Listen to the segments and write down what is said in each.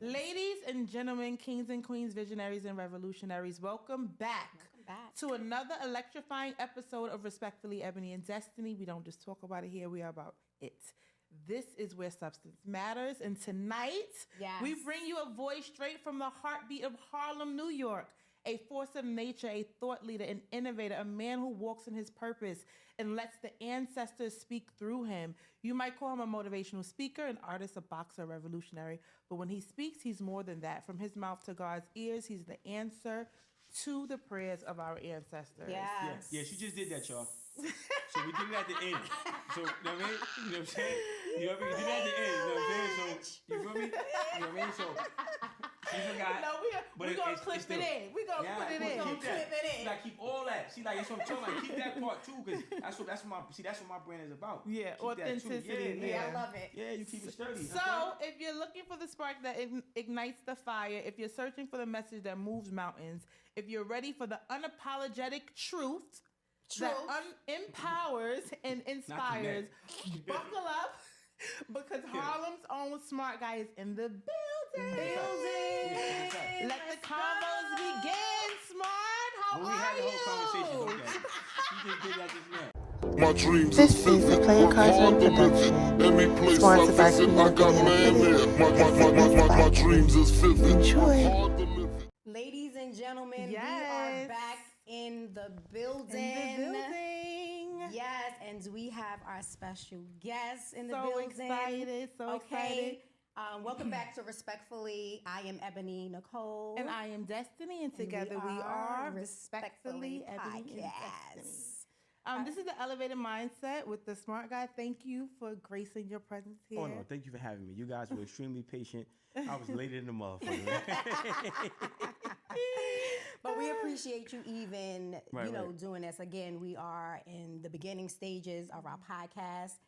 Ladies and gentlemen, kings and queens, visionaries and revolutionaries, welcome back to another electrifying episode of Respectfully Ebony and Destiny. We don't just talk about it here, we are about it. This is where substance matters. And tonight, we bring you a voice straight from the heartbeat of Harlem, New York. A force of nature, a thought leader, an innovator, a man who walks in his purpose and lets the ancestors speak through him. You might call him a motivational speaker, an artist, a boxer, a revolutionary. But when he speaks, he's more than that. From his mouth to God's ears, he's the answer to the prayers of our ancestors. Yeah, she just did that, y'all. So we did it at the end. So, you know what I mean? You know what I'm saying? You know what I mean? We did it at the end. You know what I'm saying? So, you feel me? You know what I mean? So, she forgot. No, we're going to clip it in. We're going to put it in. You got to keep all that. See, like, that's what I'm talking about. Keep that part, too, because that's what my brand is about. Yeah, keep authenticity. Yeah, I love it. Yeah, you keep it sturdy. So, if you're looking for the spark that ignites the fire, if you're searching for the message that moves mountains, if you're ready for the unapologetic truth that empowers and inspires, buckle up because Harlem's own smart guy is in the building. Let the combos begin, Smart. How we are had the you? whole conversation. Okay. You just did that just now. My dreams This is a Player Carson production, sponsored by My dreams is vivid. Enjoy. Ladies and gentlemen, Yes. we are back in the building. Yes, and we have our special guest in the building. So excited. Welcome back to Respectfully. I am Ebony Nicole. And I am Destiny, and together we are Respectfully Ebony and Destiny. This is the Elevated Mindset with the Smart Guy. Thank you for gracing your presence here. Oh, no, thank you for having me. You guys were extremely patient. I was later than the motherfucker. But we appreciate you even, doing this. Again, we are in the beginning stages of our podcast.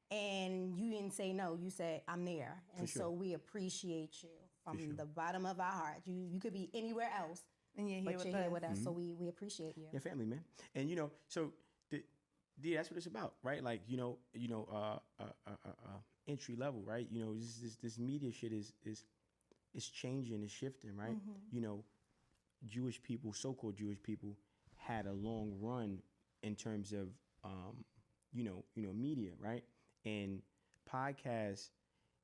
And you didn't say no. You said, I'm there. And so we appreciate you from the bottom of our heart. You could be anywhere else, and you're here with us. So we appreciate you. Your family, man. And, so that's what it's about, right? Like, entry level, right? This media shit is changing, is shifting, right? Jewish people, so-called Jewish people, had a long run in terms of, media, right? And podcast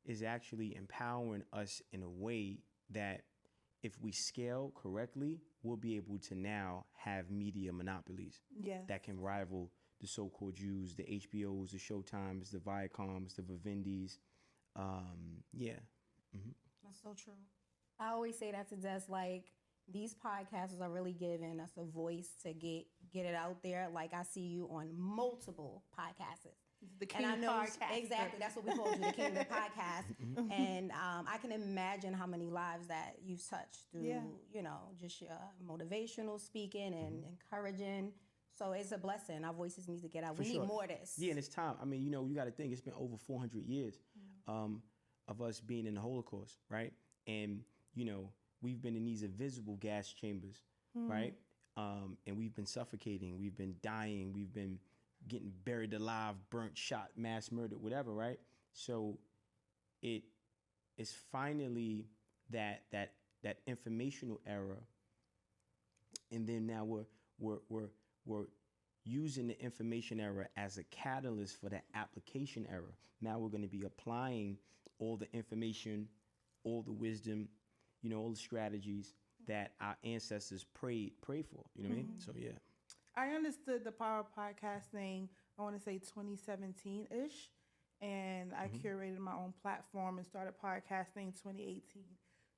is actually empowering us in a way that if we scale correctly, we'll be able to now have media monopolies that can rival the so-called Jews, the HBOs, the Showtimes, the Viacoms, the Vivindis. That's so true. I always say that to Des, like, these podcasters are really giving us a voice to get it out there. Like, I see you on multiple podcasts. The King and I know podcast. Exactly. That's what we called you, the King of the Podcast. And I can imagine how many lives that you've touched through, just your motivational speaking and encouraging. So it's a blessing. Our voices need to get out. We need more of this. Yeah, and it's time. I mean, you got to think it's been over 400 years of us being in the Holocaust, right? And, we've been in these invisible gas chambers, right? And we've been suffocating. We've been dying. We've been getting buried alive, burnt, shot, mass murdered, whatever, right? So it is finally that informational era, and then now we're using the information era as a catalyst for the application era. Now we're going to be applying all the information, all the wisdom, all the strategies that our ancestors prayed for. You know what I mean? So yeah. I understood the power of podcasting, I want to say 2017-ish, and I curated my own platform and started podcasting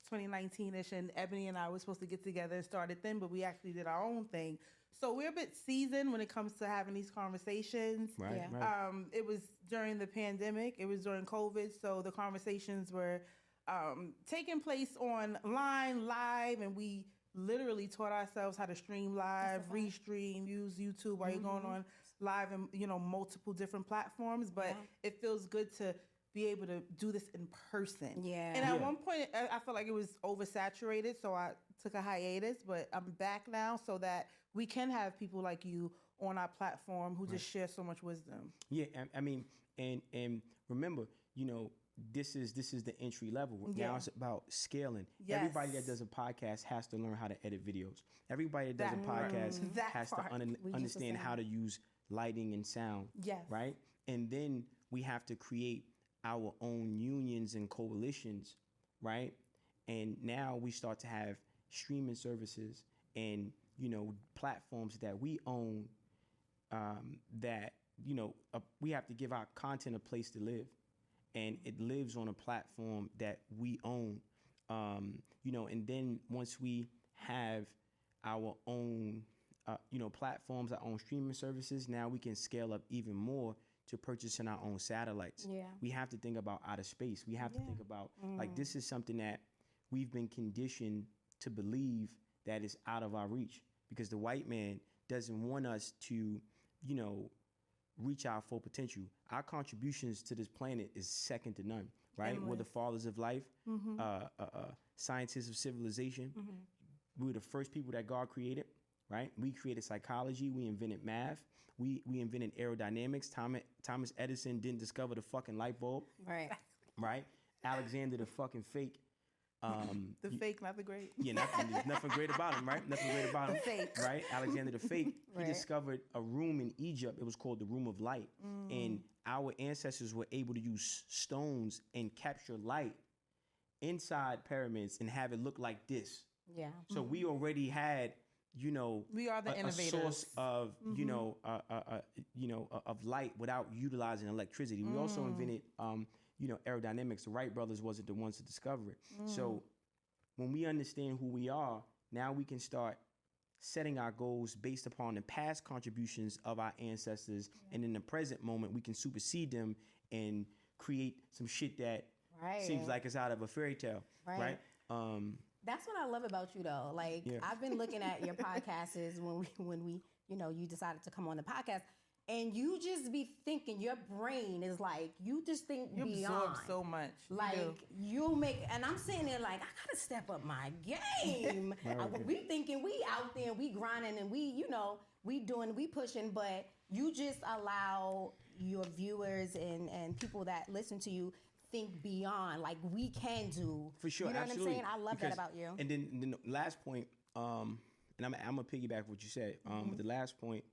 2019-ish, and Ebony and I were supposed to get together and start it then, but we actually did our own thing. So we're a bit seasoned when it comes to having these conversations. Right. It was during the pandemic. It was during COVID, so the conversations were taking place online, live, and we literally taught ourselves how to stream live, restream, use YouTube while you're going on live and multiple different platforms. But it feels good to be able to do this in person. Yeah. And at one point, I felt like it was oversaturated, so I took a hiatus. But I'm back now so that we can have people like you on our platform who just share so much wisdom. Yeah, I mean, and remember, this is the entry level. Yeah. Now it's about scaling. Yes. Everybody that does a podcast has to learn how to edit videos. Everybody that does a podcast That has part. to understand how to use lighting and sound. Yes. Right? And then we have to create our own unions and coalitions, right? And now we start to have streaming services and, platforms that we own, that, we have to give our content a place to live. And it lives on a platform that we own, and then once we have our own, platforms, our own streaming services, now we can scale up even more to purchasing our own satellites. Yeah. We have to think about outer space. We have to think about, like, this is something that we've been conditioned to believe that is out of our reach, because the white man doesn't want us to, reach our full potential. Our contributions to this planet is second to none, right? We're the fathers of life, scientists of civilization. We were the first people that God created, right? We created psychology. We invented math. We invented aerodynamics. Thomas Edison didn't discover the fucking light bulb. Right. Right? Alexander the fucking fake. The fake, not the great. Yeah, there's nothing great about him, right? Nothing great about him. Fake. Right? Alexander the fake. Right. He discovered a room in Egypt. It was called the Room of Light. And our ancestors were able to use stones and capture light inside pyramids and have it look like this. Yeah. So we already had, We are the a innovators. source of, of light without utilizing electricity. We also invented, aerodynamics. The Wright brothers wasn't the ones to discover it. So when we understand who we are, now we can start setting our goals based upon the past contributions of our ancestors. And in the present moment, we can supersede them and create some shit that seems like it's out of a fairy tale. Right? That's what I love about you, though. Like, I've been looking at your podcasts when we, you decided to come on the podcast, and you just be thinking, your brain is like, you just think You beyond. absorb so much. Like, you make, and I'm sitting there like, I gotta step up my game. We thinking we out there, we grinding, and we pushing, but you just allow your viewers and people that listen to you think beyond, like we can do. For sure, you know absolutely. what I'm saying? I love that about you. And then the last point, and I'm gonna piggyback what you said. But the last point,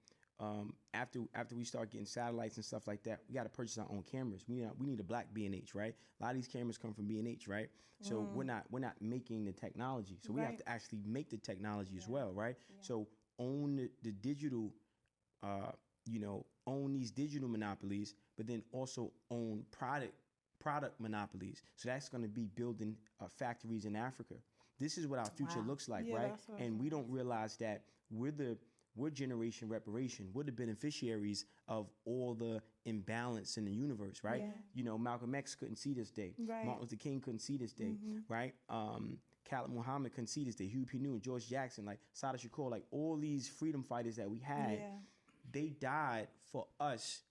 after we start getting satellites and stuff like that, we got to purchase our own cameras. We need a black B&H, right? A lot of these cameras come from B&H, right? So we're not making the technology. So we have to actually make the technology as well, right? So own the digital, own these digital monopolies, but then also own product monopolies. So that's going to be building factories in Africa. This is what our future looks like, right? And we don't realize that we're generation reparation. We're the beneficiaries of all the imbalance in the universe, right? Malcolm X couldn't see this day. Martin Luther King couldn't see this day, right? Khalid Muhammad couldn't see this day. Huey P. Newton, George Jackson, like Sada Shakur, like all these freedom fighters that we had, they died for us,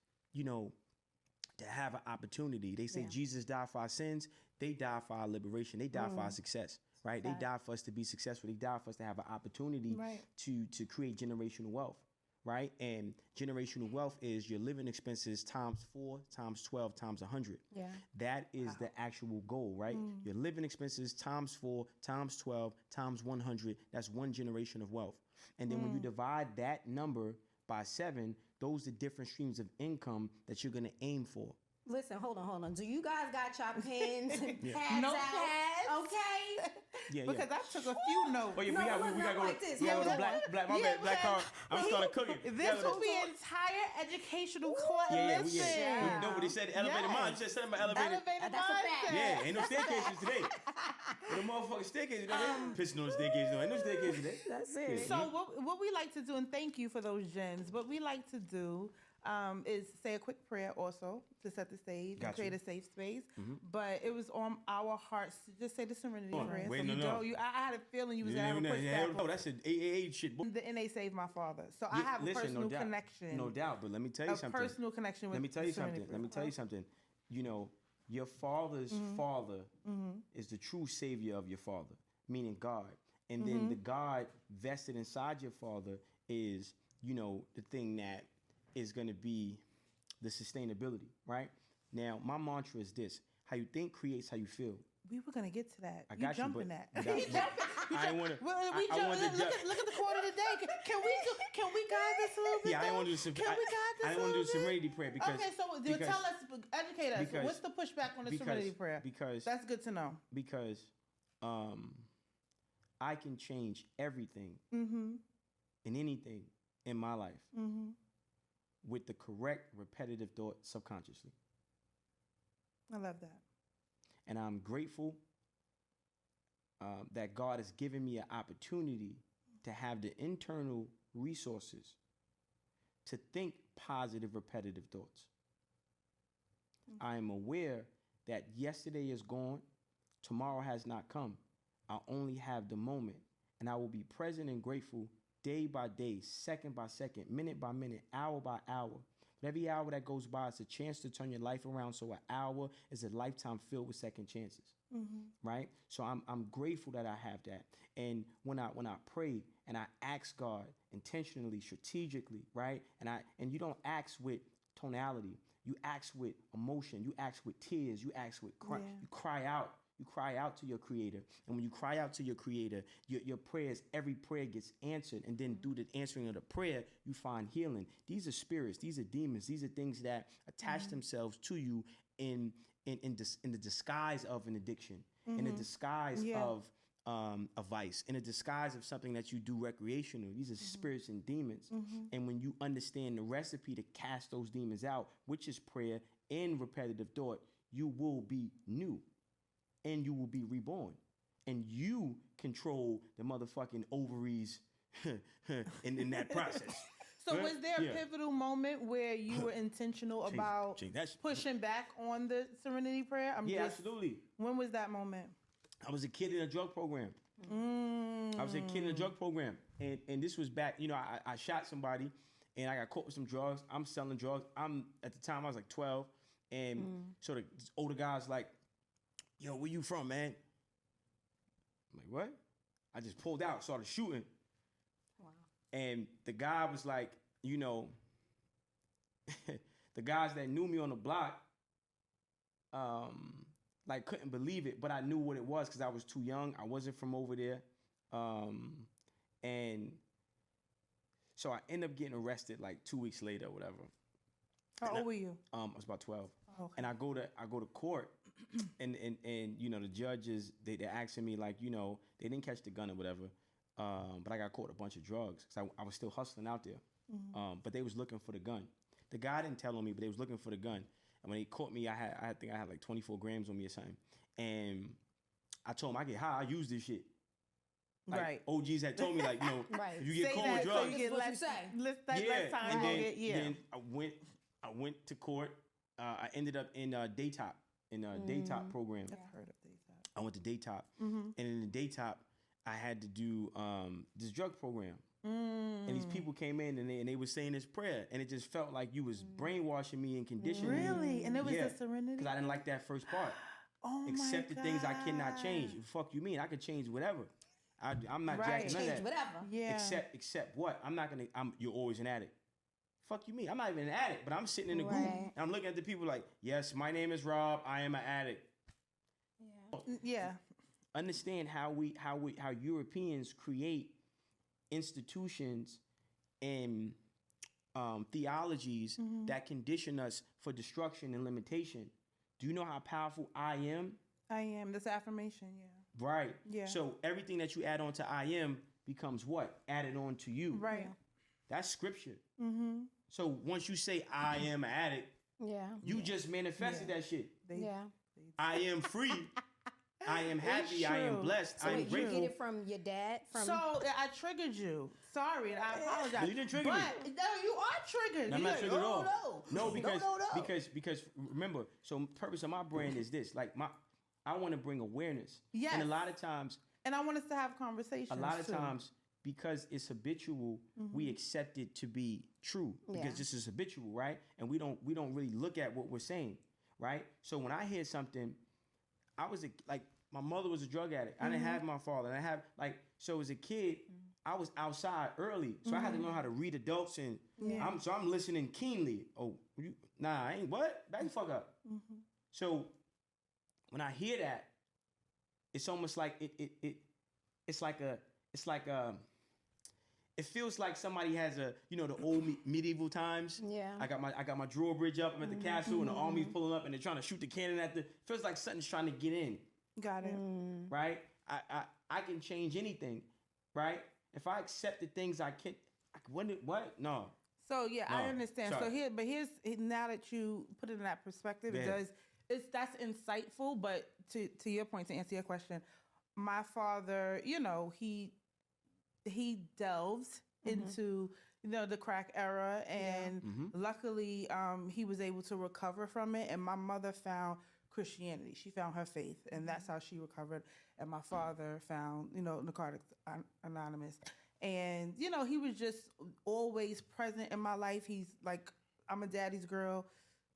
to have an opportunity. They say Jesus died for our sins. They died for our liberation. They died for our success, right? They died for us to be successful. They died for us to have an opportunity to create generational wealth, right? And generational wealth is your living expenses times 4, times 12, times 100. Yeah. That is the actual goal, right? Your living expenses times 4, times 12, times 100. That's one generation of wealth. And then when you divide that number by 7, those are different streams of income that you're going to aim for. Listen, hold on. Do you guys got your pens and pads Notepads? out? Okay. Because I took a few notes. Oh yeah, we got to go. like this. We got to go to black card. I'm starting cooking. This will be an entire educational class. Yeah. Nobody said elevated mind. Just said about elevated. That's a fact. Yeah, ain't no staircases today. The motherfucking staircase. Pissing on the staircase. No, ain't no staircase today. That's it. So what we like to do, and thank you for those gems, what we like to do is say a quick prayer also to set the stage and create a safe space. But it was on our hearts to just say the serenity prayer. Wait, so no. I had a feeling you was going to have a pushback. No, that's an AAA shit. The NA Saved My Father. So I have a personal connection. No doubt, but let me tell you something. A personal connection with Let me tell you serenity something. Let me tell you something. Your father's father is the true savior of your father, meaning God. And then the God vested inside your father is, the thing that is going to be the sustainability, right? Now, my mantra is this. How you think creates how you feel. We were gonna get to that. I got jumping you, that. but I ain't want to. Look at the quarter of the day. Can we guide this a little bit? Yeah, I didn't want to do. Can we guide this? I didn't want to do serenity prayer because. Okay, so tell us, educate us. What's the pushback on the serenity prayer? Because that's good to know. Because, I can change everything and anything in my life with the correct repetitive thought subconsciously. I love that. And I'm grateful that God has given me an opportunity to have the internal resources to think positive, repetitive thoughts. I am aware that yesterday is gone, tomorrow has not come. I only have the moment, and I will be present and grateful day by day, second by second, minute by minute, hour by hour. But every hour that goes by is a chance to turn your life around. So an hour is a lifetime filled with second chances, right? So I'm grateful that I have that. And when I pray and I ask God intentionally, strategically, right? And you don't ask with tonality. You ask with emotion. You ask with tears. You ask with cry. You cry out. You cry out to your creator. And when you cry out to your creator, your prayers, every prayer gets answered. And then through the answering of the prayer, you find healing. These are spirits. These are demons. These are things that attach themselves to you in the disguise of an addiction, in the disguise of a vice, in a disguise of something that you do recreational. These are spirits and demons. And when you understand the recipe to cast those demons out, which is prayer and repetitive thought, you will be new. And you will be reborn. And you control the motherfucking ovaries in that process. So was there a pivotal moment where you were intentional about pushing back on the serenity prayer? Absolutely. When was that moment? I was a kid in a drug program. I was a kid in a drug program. And this was back, I shot somebody and I got caught with some drugs. I'm selling drugs. At the time, I was like 12. And so the older guy's like, yo, where you from, man? I'm like, what? I just pulled out, started shooting. Wow. And the guy was like, the guys that knew me on the block, couldn't believe it, but I knew what it was because I was too young. I wasn't from over there. And so I ended up getting arrested like 2 weeks later or whatever. How old were you? I was about 12. Okay. And I go to court. And the judges, they're asking me like, they didn't catch the gun or whatever, but I got caught with a bunch of drugs because I was still hustling out there. But they was looking for the gun. The guy didn't tell on me, but they was looking for the gun. And when they caught me, I think I had like 24 grams on me or something. And I told them I get high, I use this shit. Like, right. OGs had told me like, if you get say caught with drugs, so you get less time. And then I went to court. I ended up in Daytop. In a Daytop program. I've heard of Daytop. I went to Daytop. And in the Daytop, I had to do this drug program. And these people came in and they were saying this prayer. And it just felt like you was brainwashing me and conditioning me. Really? And it was the serenity? Because I didn't like that first part. Oh Accept the things I cannot change. Fuck you mean? I could change whatever. I'm not jacking none of that. Change whatever. Yeah. Except what? You're always an addict. Fuck you mean? I'm not even an addict, but I'm sitting in the group and I'm looking at the people like, yes, my name is Rob. I am an addict. Yeah. Understand how Europeans create institutions and theologies that condition us for destruction and limitation. Do you know how powerful I am? I am. This affirmation, yeah. Right. Yeah. So everything that you add on to I am becomes what? Added on to you. Right. That's scripture. So once you say I am an addict, you just manifested that shit. I am free. I am happy. I am blessed. So I am wait, grateful. You get it from your dad? So I triggered you. Sorry, and I apologize. No, you didn't trigger me. No, you are triggered. No, I'm not triggered at all. No, because remember, so the purpose of my brand is this. Like I want to bring awareness. Yes. And a lot of times. And I want us to have conversations. A lot of times, because it's habitual, we accept it to be true because this is habitual, right? And we don't really look at what we're saying, right? So when I hear something, my mother was a drug addict. I didn't have my father. And so as a kid, I was outside early. So I had to learn how to read adults and I'm listening keenly. Oh, I ain't what? Back the fuck up. So when I hear that, it's almost like it feels like somebody has the old medieval times. Yeah. I got my drawbridge up. I'm at the castle, and the army's pulling up, and they're trying to shoot the cannon at the. Feels like something's trying to get in. Got it. Right. I can change anything. Right. If I accept the things I can. What? No. So yeah, No. I understand. Sorry. So here's now that you put it in that perspective, that's insightful. But to your point, to answer your question, my father, he delves into the crack era, and luckily he was able to recover from it. And my mother found Christianity. She found her faith, and that's how she recovered. And my father found Narcotics Anonymous. And, he was just always present in my life. He's like, I'm a daddy's girl.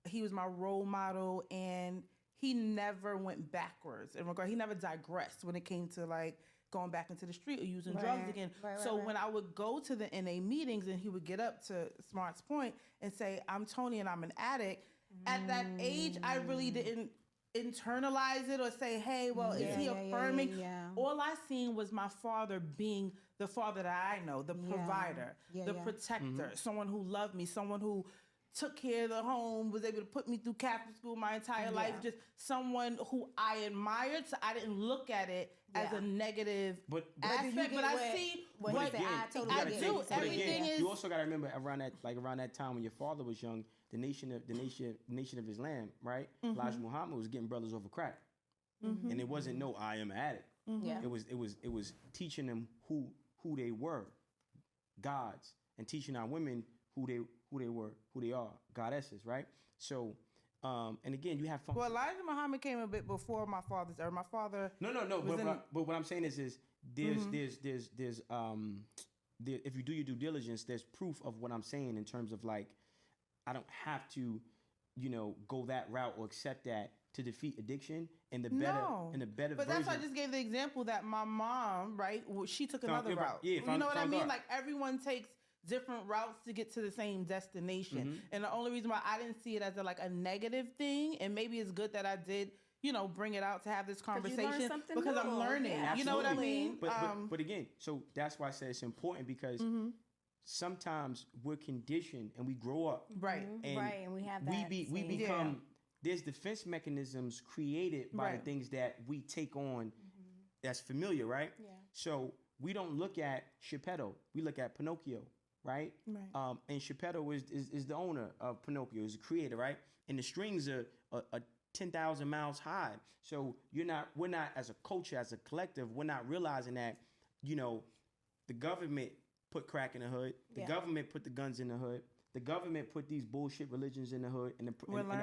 He was my role model, and he never went backwards in regard. He never digressed when it came to like going back into the street or using drugs again. So when I would go to the NA meetings and he would get up to Smart's point and say, I'm Tony and I'm an addict. At that age, I really didn't internalize it or say, hey, well, is he affirming? All I seen was my father being the father that I know, the provider, the protector, someone who loved me, someone who took care of the home, was able to put me through Catholic school my entire life, just someone who I admired. So I didn't look at it as a negative aspect, but I see what I do. Everything is. You also got to remember around that time when your father was young, the nation of Islam, right? Elijah Muhammad was getting brothers over crack, and it wasn't I am an addict. It was teaching them who they were, gods, and teaching our women who they were, who they are, goddesses, right? So, and again, you have fun. Well, Elijah Muhammad came a bit before my father's era. My father. No. But what I'm saying is there's if you do your due diligence, there's proof of what I'm saying in terms of like, I don't have to, go that route or accept that to defeat addiction and the better. But that's why I just gave the example that my mom, right? She took another route. Yeah, you know what I mean? Like everyone takes different routes to get to the same destination. And the only reason why I didn't see it as a negative thing, and maybe it's good that I did, bring it out to have this conversation because I'm learning. Yeah, you know what I mean? But again, so that's why I say it's important because sometimes we're conditioned and we grow up. Right. And we have that. We become, there's defense mechanisms created by the things that we take on that's familiar, right? Yeah. So we don't look at Geppetto, we look at Pinocchio. Right? And Geppetto is the owner of Pinocchio, is the creator, right? And the strings are 10,000 miles high. So we're not as a culture, as a collective, we're not realizing that, the government put crack in the hood, the government put the guns in the hood, the government put these bullshit religions in the hood and the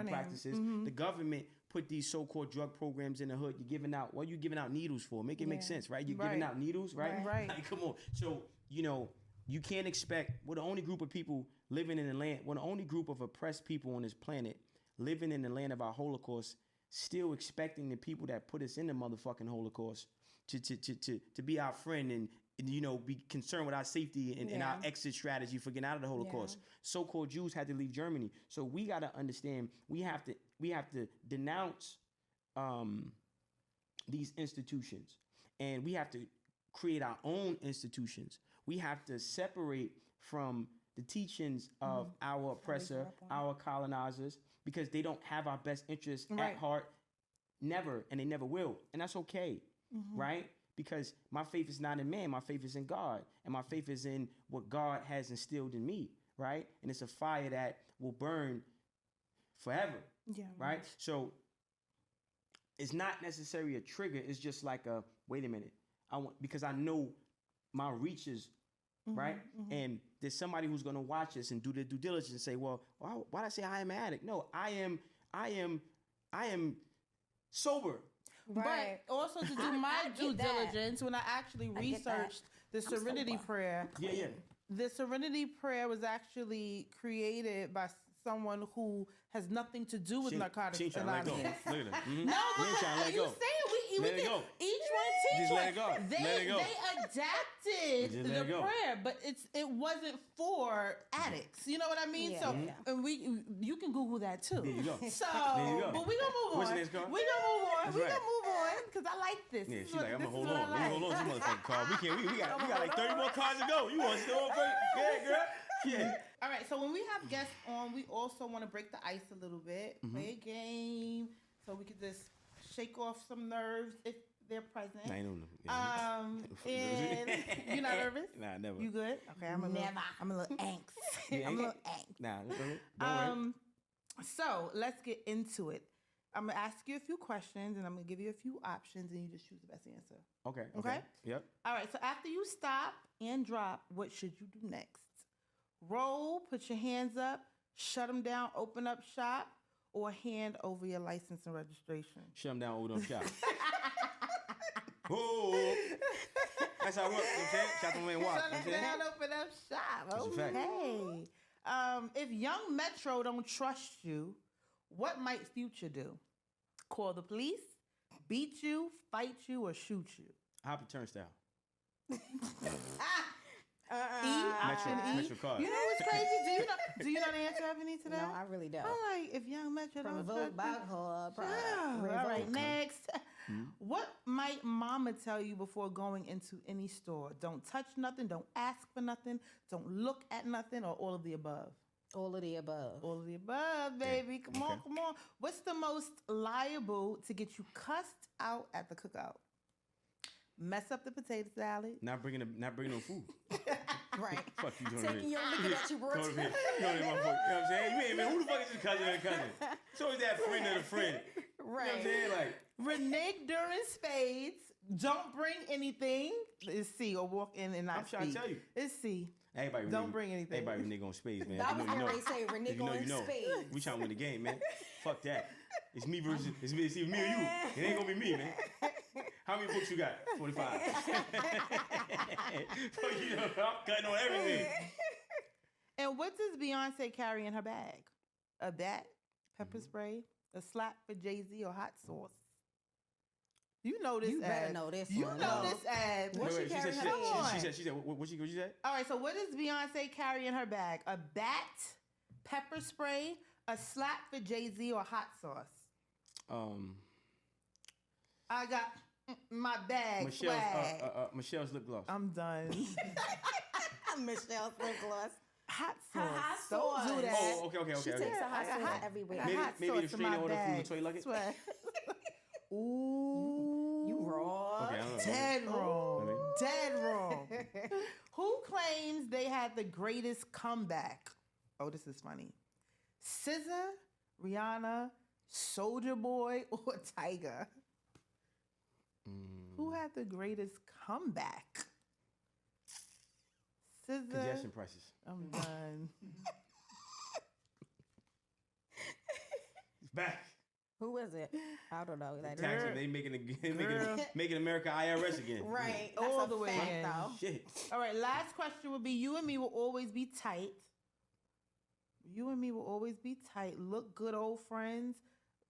practices, the government put these so-called drug programs in the hood. You're giving out, what are you giving out needles for? Make it make sense, right? You're giving out needles, right? Like, come on. So, you can't expect, we're the only group of people living in the land, we're the only group of oppressed people on this planet living in the land of our Holocaust, still expecting the people that put us in the motherfucking Holocaust to be our friend and be concerned with our safety and our exit strategy for getting out of the Holocaust. So-called Jews had to leave Germany. So we got to understand, we have to denounce these institutions, and we have to create our own institutions. We have to separate from the teachings of our oppressor, our colonizers, because they don't have our best interests at heart, never, and they never will. And that's okay, right? Because my faith is not in man, my faith is in God, and my faith is in what God has instilled in me, right? And it's a fire that will burn forever, right? So it's not necessarily a trigger, it's just like a, wait a minute, because I know my reaches, right? And there's somebody who's going to watch this and do their due diligence and say, well, why did I say I am an addict? No, I am sober. Right. But also to do my due diligence, when I actually researched the Serenity Prayer. The Serenity Prayer was actually created by someone who has nothing to do with Narcotics Anonymous. Look at that. No, but you saying Each one teach Just one. let it go. Let it go. They adapted Just let it the go. prayer, but it wasn't for addicts. You know what I mean? Yeah. So and you can Google that too. There you go. So, There you go. but we gonna move What's on. the next card? We gonna move on. That's We right. gonna move on because I like this. Yeah, This is she's what- like, I'm this gonna is hold what I on. Let me like. hold on to this motherfucking card. We got like 30 more cards to go. You want to still play? Yeah, girl. Yeah. All right, so when we have guests on, we also want to break the ice a little bit, play a game, so we could just shake off some nerves if they're present. I ain't know. And you're not nervous? Nah, never. You good? Okay, I'm a little angst. Yeah, I'm a little angst. Nah, don't worry. So let's get into it. I'm gonna ask you a few questions, and I'm gonna give you a few options, and you just choose the best answer. Okay. Yep. All right. So after you stop and drop, what should you do next? Roll, put your hands up, shut them down, open up shop, or hand over your license and registration. Shut them down, hold on, shop. Oh, that's how it works. You know what I'm saying? Shop them and walk. Shut them down, open up shop. That's a fact. Okay. If Young Metro don't trust you, what might Future do? Call the police, beat you, fight you, or shoot you? Hop the turnstile. Option E. Metro card. You know what's crazy? Do you know the answer, Ebony, to that? No, I really don't. I'm like, if Young Metro don't trust you. Yeah. All right, next. What might mama tell you before going into any store? Don't touch nothing, don't ask for nothing, don't look at nothing, or all of the above? All of the above. All of the above, baby. Come on. What's the most liable to get you cussed out at the cookout? Mess up the potato salad. Not bringing no food. Right. Fuck you doing Taking your liquor that you brought. You know what I'm saying? You ain't man, who the fuck is his cousin of the cousin? It's always that friend of the friend. Right. You know what I'm saying? Like, Renege during spades. Don't bring anything. It's C, or walk in and not I'm trying to speak. tell you. It's C. everybody Don't renege- bring anything. Everybody renege on spades, man. That If was you know, what you know. they say, renege If you know, on you know. spades. We trying to win the game, man. Fuck that. It's me versus it's me or you. It ain't gonna be me, man. How many books you got? 45. You know, I'm cutting on everything. And what does Beyonce carry in her bag? A bat, pepper spray, a slap for Jay-Z, or hot sauce? You know this You ad. better know this You one. know No. this ad. What she carry in her bag? She said, what she said? All right, so what does Beyonce carry in her bag? A bat, pepper spray, a slap for Jay-Z, or hot sauce? I got my bag swag. Michelle's lip gloss. I'm done. Michelle's lip gloss. Hot Her sauce. hot Don't do sauce. that. Oh, okay. She takes a hot I got sauce hot- everywhere. I got hot Maybe sauce the in strainer my order from bag. Latoya Luckett? Swag. Ooh. You raw. Okay, I don't know. Dead wrong. Okay. Dead wrong. Who claims they had the greatest comeback? Oh, this is funny. SZA, Rihanna, Soulja Boy, or Tyga? Who had the greatest comeback? SZA. Congestion prices. I'm done. It's back. Who is it? I don't know. Like, Taxes, they making America IRS again. right. All That's the a way fact, in. though. Shit. All right, last question would be, you and me will always be tight. You and me will always be tight. Look good, old friends.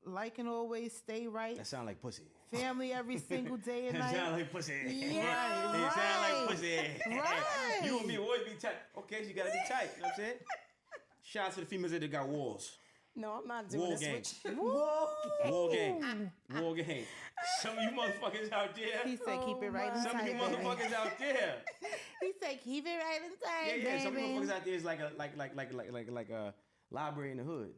Like and always stay right. That sound like pussy. Family every single day and That night. sound like pussy. Yeah, It sound right. like pussy. Right. You and me will always be tight. Okay, so you gotta be tight. You know what I'm saying? Shout out to the females that got walls. No, I'm not doing War this game. with you. War game. War game. Some of you motherfuckers out there. He said, keep it right my- and Some of you tight, baby. motherfuckers out there. He said, keep it right and tight, Yeah. Some baby. motherfuckers out there is like a library in the hood.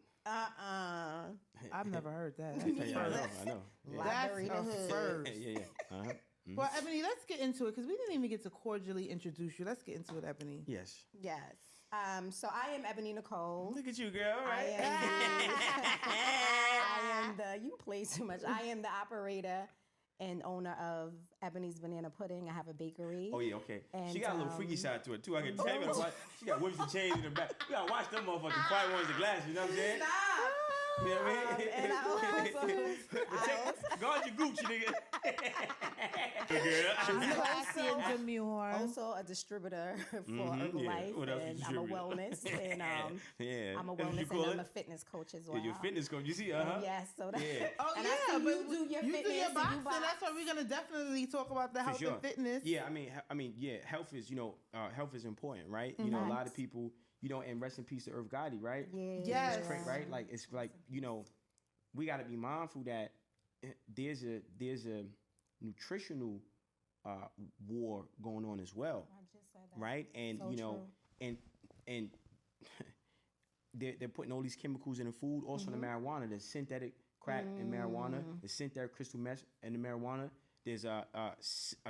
I've never heard that. Yeah, I know. Yeah. Library That's in the a hood. first. Yeah. Uh-huh. Well, Ebony, let's get into it because we didn't even get to cordially introduce you. Let's get into it, Ebony. Yes. Yes. So I am Ebony Nicole. Look at you, girl. All I right. am the, you play too much. I am the operator and owner of Ebony's Banana Pudding. I have a bakery. Oh, yeah, okay. And, She got a little freaky side to it, too. I can tell you. She got whips and chains in the back. You got to watch them motherfucking quiet ones, the glasses, you know what I'm saying? Stop. You know what I mean? And I also, Guard your Gucci, nigga. Classy and demure. also a distributor for Herbalife, What else you and I'm a distribute? wellness, and Yeah. I'm a What did you wellness call and I'm it? a fitness coach as well. Yeah, your fitness coach. You see, Yes, so that, Yeah. Oh, and yeah, I see but you do your fitness, your and boxing. you box. That's why we're gonna definitely talk about the health sure. and fitness. Yeah, I mean, yeah, health is, health is important, right? You know, a lot of people, and rest in peace to Irv Gotti, right? Yes. Right? Like, it's like, we got to be mindful that there's a nutritional war going on as well, I just said that. right? And So true. and they're putting all these chemicals in the food, also in the marijuana. There's synthetic crack in marijuana, there's synthetic crystal meth in the marijuana. There's a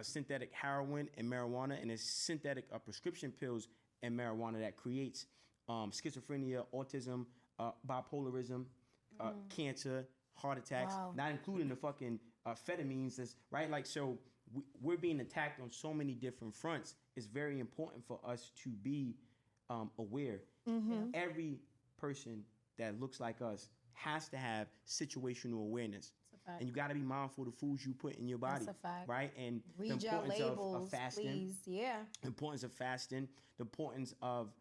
synthetic heroin in marijuana, and there's synthetic prescription pills in marijuana that creates schizophrenia, autism, bipolarism, cancer, heart attacks, not including the fucking amphetamines. That's right. Like, so we're being attacked on so many different fronts. It's very important for us to be aware. Every person that looks like us has to have situational awareness. And you got to be mindful of the foods you put in your body. That's a fact. Right? And Read the your importance labels, of fasting. please. Yeah. The importance of fasting, the importance of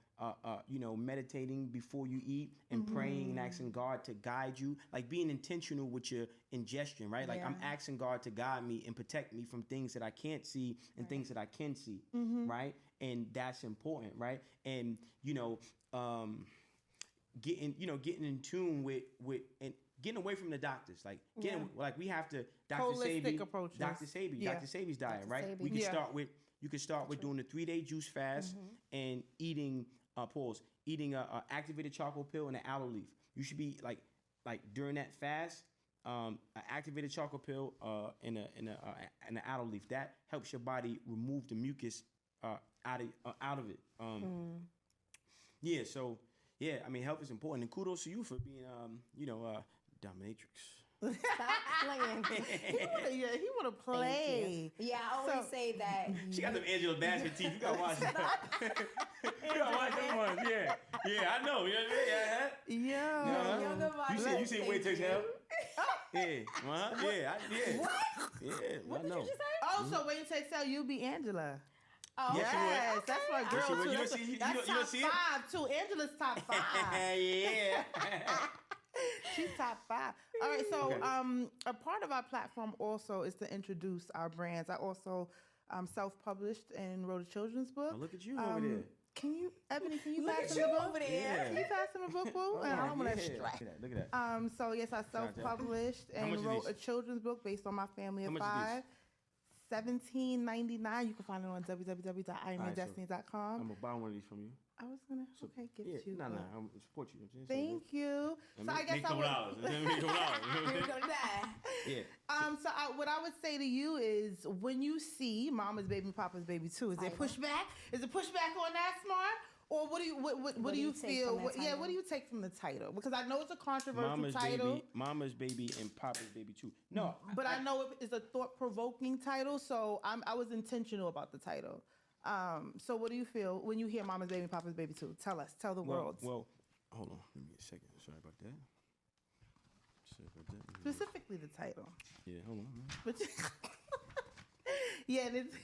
meditating before you eat, and praying and asking God to guide you, like being intentional with your ingestion, right? Like, I'm asking God to guide me and protect me from things that I can't see and things that I can see, right? And that's important, right? And getting in tune with and getting away from the doctors, like like we have to Holistic approaches. Dr. Sabi's diet, right? Sabi. We can Yeah. start with doing the 3-day juice fast and eating eating a activated charcoal pill and an aloe leaf. You should be like during that fast, an activated charcoal pill and an aloe leaf. That helps your body remove the mucus out of it. Yeah, so yeah, I mean, health is important, and kudos to you for being dominatrix. Stop playing. He wanna play. Yeah, I always say that. She got them Angela Bassett teeth. You gotta watch that. You gotta watch them ones. Yeah, I know. You know what I mean? Yeah. Younger body. You seen Wait Takes Help? Yeah. Yeah. What? Yeah. What I did know. you just say? Oh, so when you take sale, you be Angela. Oh, Yes, she Yes, would. that's my girl Yes, she would. too. You That's, don't see- you that's don't top see it? 5 too. Angela's top 5. Yeah. She's top 5. All right, so Okay. a part of our platform also is to introduce our brands. I also self-published and wrote a children's book. Oh, look at you over there. Ebony, can you Look pass at him you the book? over there. Yeah. Can you pass him a book, boo? And I don't want to distract. Look at that. So yes, I self-published How much and is wrote these? a children's book based on my family How of much is 5. $17.99. You can find it on www.ironmandestiny.com. I'm gonna buy one of these from you. I was gonna gift you. No, one. I'm support you. I'm saying, Thank you. So I guess make I couple would. dollars. Make couple dollars. You're gonna die. Yeah. So what I would say to you is, when you see Mama's Baby, Papa's Baby too, is there pushback? Is it pushback on that, Smart? Or what do you take feel? from that What title? do you take from the title? Because I know it's a controversial title. Mama's baby, and Papa's baby too. No, But I know it is a thought-provoking title, so I was intentional about the title. So what do you feel when you hear Mama's Baby, Papa's Baby too? Tell us. Tell the world. Well, hold on. Give me a second. Sorry about that. Specifically the title. Yeah, hold on. But yeah, it's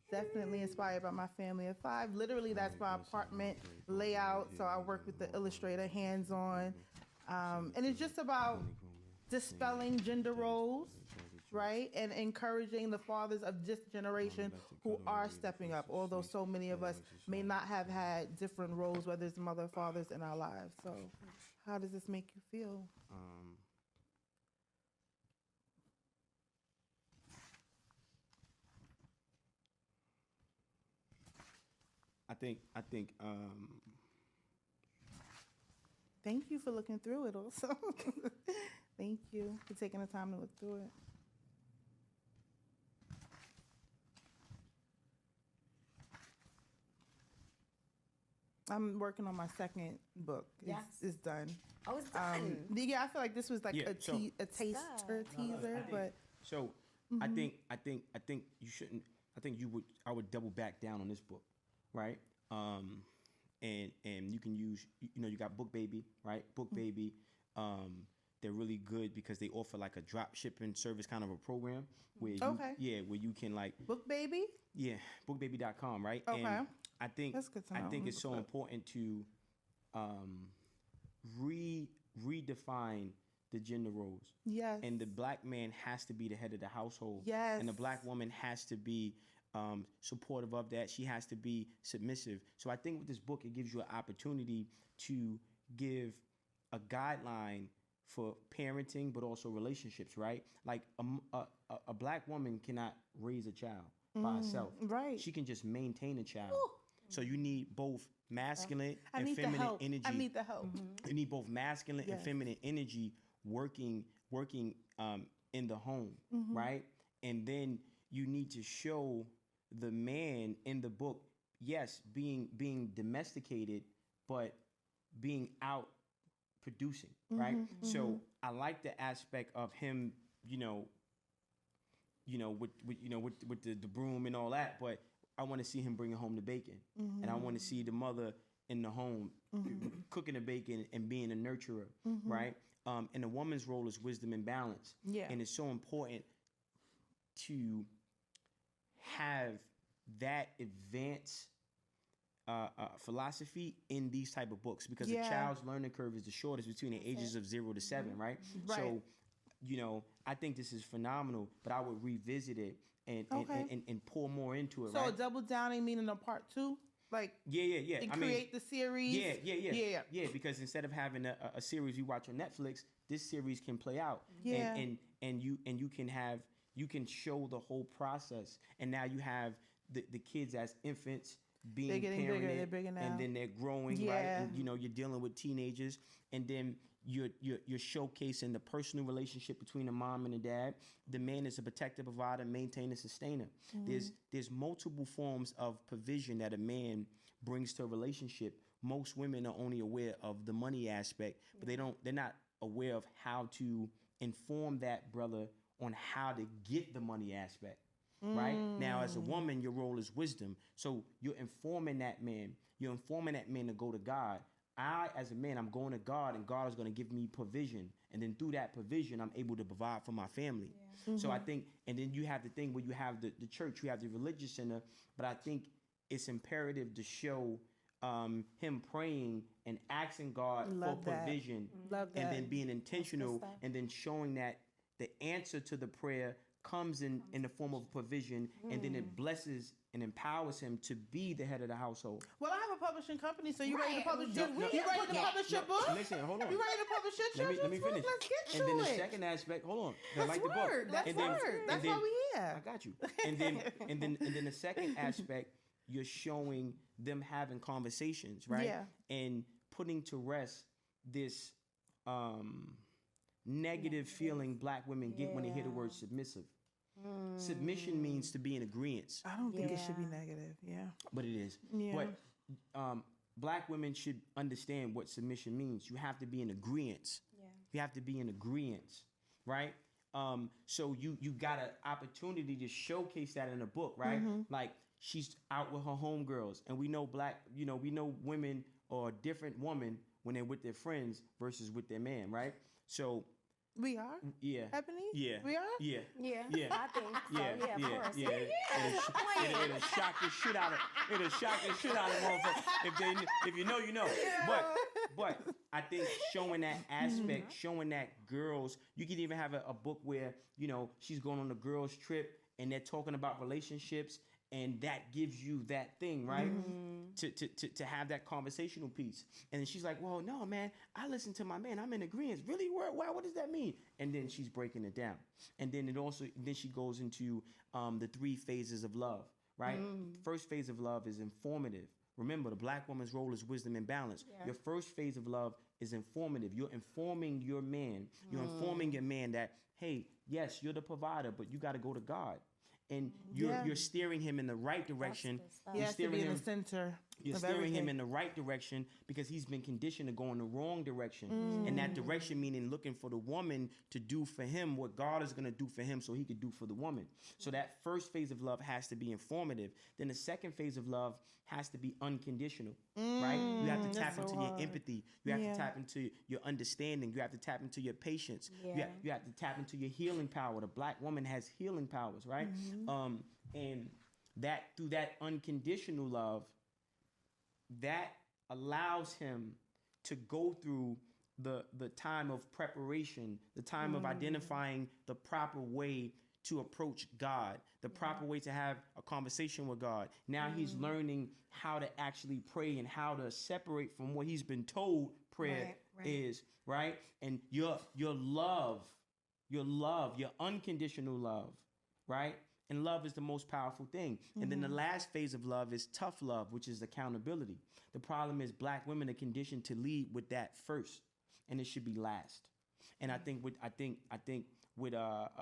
definitely inspired by my family of 5. Literally, that's my apartment layout. So I work with the illustrator hands-on. And it's just about dispelling gender roles, right? And encouraging the fathers of this generation who are stepping up, although so many of us may not have had different roles, whether it's mother or fathers in our lives. So how does this make you feel? I think Thank you for looking through it also. Thank you for taking the time to look through it. I'm working on my second book. Yes. It's done. Oh, it's done. Yeah, I feel like this was like Yeah, a taster teaser, but so. I think you shouldn't. I would double back down on this book, right? And you can use, you got Book Baby, right? Book Baby, They're really good because they offer like a drop shipping service kind of a program where where you can like Book Baby. Yeah, bookbaby.com, right? Okay. And I think That's good to know. it's so important to redefine the gender roles. Yes. And the black man has to be the head of the household. Yes. And the black woman has to be supportive of that. She has to be submissive. So I think with this book, it gives you an opportunity to give a guideline for parenting, but also relationships, right? Like a black woman cannot raise a child by herself. Right. She can just maintain a child. So you need both masculine and need the feminine help. energy. I need the help. You need both masculine and feminine energy working in the home, right? And then you need to show the man in the book, yes, being domesticated, but being out producing, right? So I like the aspect of him, with the broom and all that, but I want to see him bringing home the bacon, and I want to see the mother in the home cooking the bacon and being a nurturer, right? And the woman's role is wisdom and balance, and it's so important to have that advanced philosophy in these type of books because a child's learning curve is the shortest between the ages of 0 to 7, right? So, I think this is phenomenal, but I would revisit it and pour more into it. So right? a double downing meaning a part 2, like and create the series. Yeah. Because instead of having a series you watch on Netflix, this series can play out. Yeah. And you can show the whole process, and now you have the kids as infants being they're getting parented, bigger, they're bigger now. and then they're growing, right? And you're dealing with teenagers, and then you're showcasing the personal relationship between the mom and the dad. The man is a protector, provider, maintainer, sustainer. There's multiple forms of provision that a man brings to a relationship. Most women are only aware of the money aspect, but they're not aware of how to inform that brother on how to get the money aspect. Right? Now, as a woman, your role is wisdom. So you're informing that man. You're informing that man to go to God. I, as a man, I'm going to God, and God is going to give me provision. And then through that provision, I'm able to provide for my family. So I think, and then you have the thing where you have the church, you have the religious center, but I think it's imperative to show him praying and asking God for provision. And then being intentional and then showing that the answer to the prayer comes in the form of provision, and then it blesses and empowers him to be the head of the household. Well, I have a publishing company, so you ready to publish your book? Listen, hold on. You ready to publish your children's let me finish. book? Let's get and to then it. The second aspect, hold on. That's like word. The book. That's and then, word. That's why we here. I got you. And then the second aspect, you're showing them having conversations, right? Yeah. And putting to rest this negative feeling black women get when they hear the word submissive. Submission means to be in agreement. I don't think it should be negative. Yeah. But it is. Yeah. But black women should understand what submission means. You have to be in agreement. Yeah. You have to be in agreement, right? So you got an opportunity to showcase that in a book, right? Like she's out with her homegirls, and we know we know women are a different woman when they're with their friends versus with their man, right? So we are? Yeah. Ebony? Yeah. We are? Yeah. Yeah. Yeah. I think so. Yeah. Yeah, of course. Yeah. It'll shock the shit out of motherfuckers. If you know, you know. But I think showing that aspect, showing that girls, you can even have a book where, she's going on a girls trip and they're talking about relationships, and that gives you that thing, right? To have that conversational piece. And then she's like, well, no, man, I listen to my man. I'm in agreement. Really? What does that mean? And then she's breaking it down. And then then she goes into the 3 phases of love, right? First phase of love is informative. Remember, the black woman's role is wisdom and balance. Yeah. Your first phase of love is informative. You're informing your man. You're informing your man that, hey, yes, you're the provider, but you got to go to God. And you're steering him in the right direction. He has to be in the center. You're Of steering him everything. in the right direction because he's been conditioned to go in the wrong direction. And that direction meaning looking for the woman to do for him what God is going to do for him so he could do for the woman. So that first phase of love has to be informative. Then the second phase of love has to be unconditional, right? You have to tap that's into so your hard. empathy. You have Yeah. to tap into your understanding. You have to tap into your patience. Yeah. You have to tap into your healing power. The Black woman has healing powers, right? And that through that unconditional love, that allows him to go through the time of preparation, the time of identifying the proper way to approach God, the proper way to have a conversation with God. Now he's learning how to actually pray and how to separate from what he's been told prayer Right. is, right? And your love, your unconditional love, right? And love is the most powerful thing. And then the last phase of love is tough love, which is accountability. The problem is Black women are conditioned to lead with that first, and it should be last. And I think with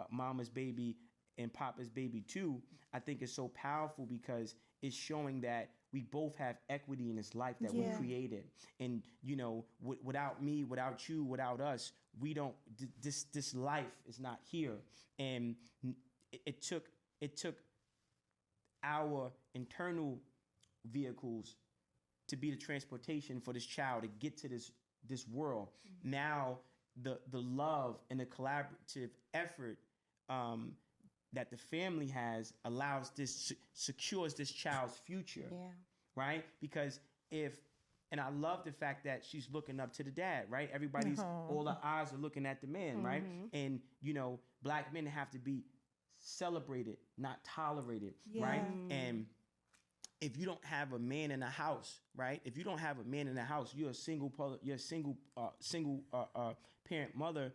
Mama's Baby and Papa's Baby too, I think it's so powerful because it's showing that we both have equity in this life that we created. And without me, without you, without us, we don't. This life is not here. And it took our internal vehicles to be the transportation for this child to get to this world. Now the love and the collaborative effort that the family has allows this secures this child's future. Yeah. Right? Because and I love the fact that she's looking up to the dad, right? All the eyes are looking at the man, right? And Black men have to be celebrated, not tolerated, right? And if you don't have a man in the house, right? If you don't have a man in the house, you're a single parent mother,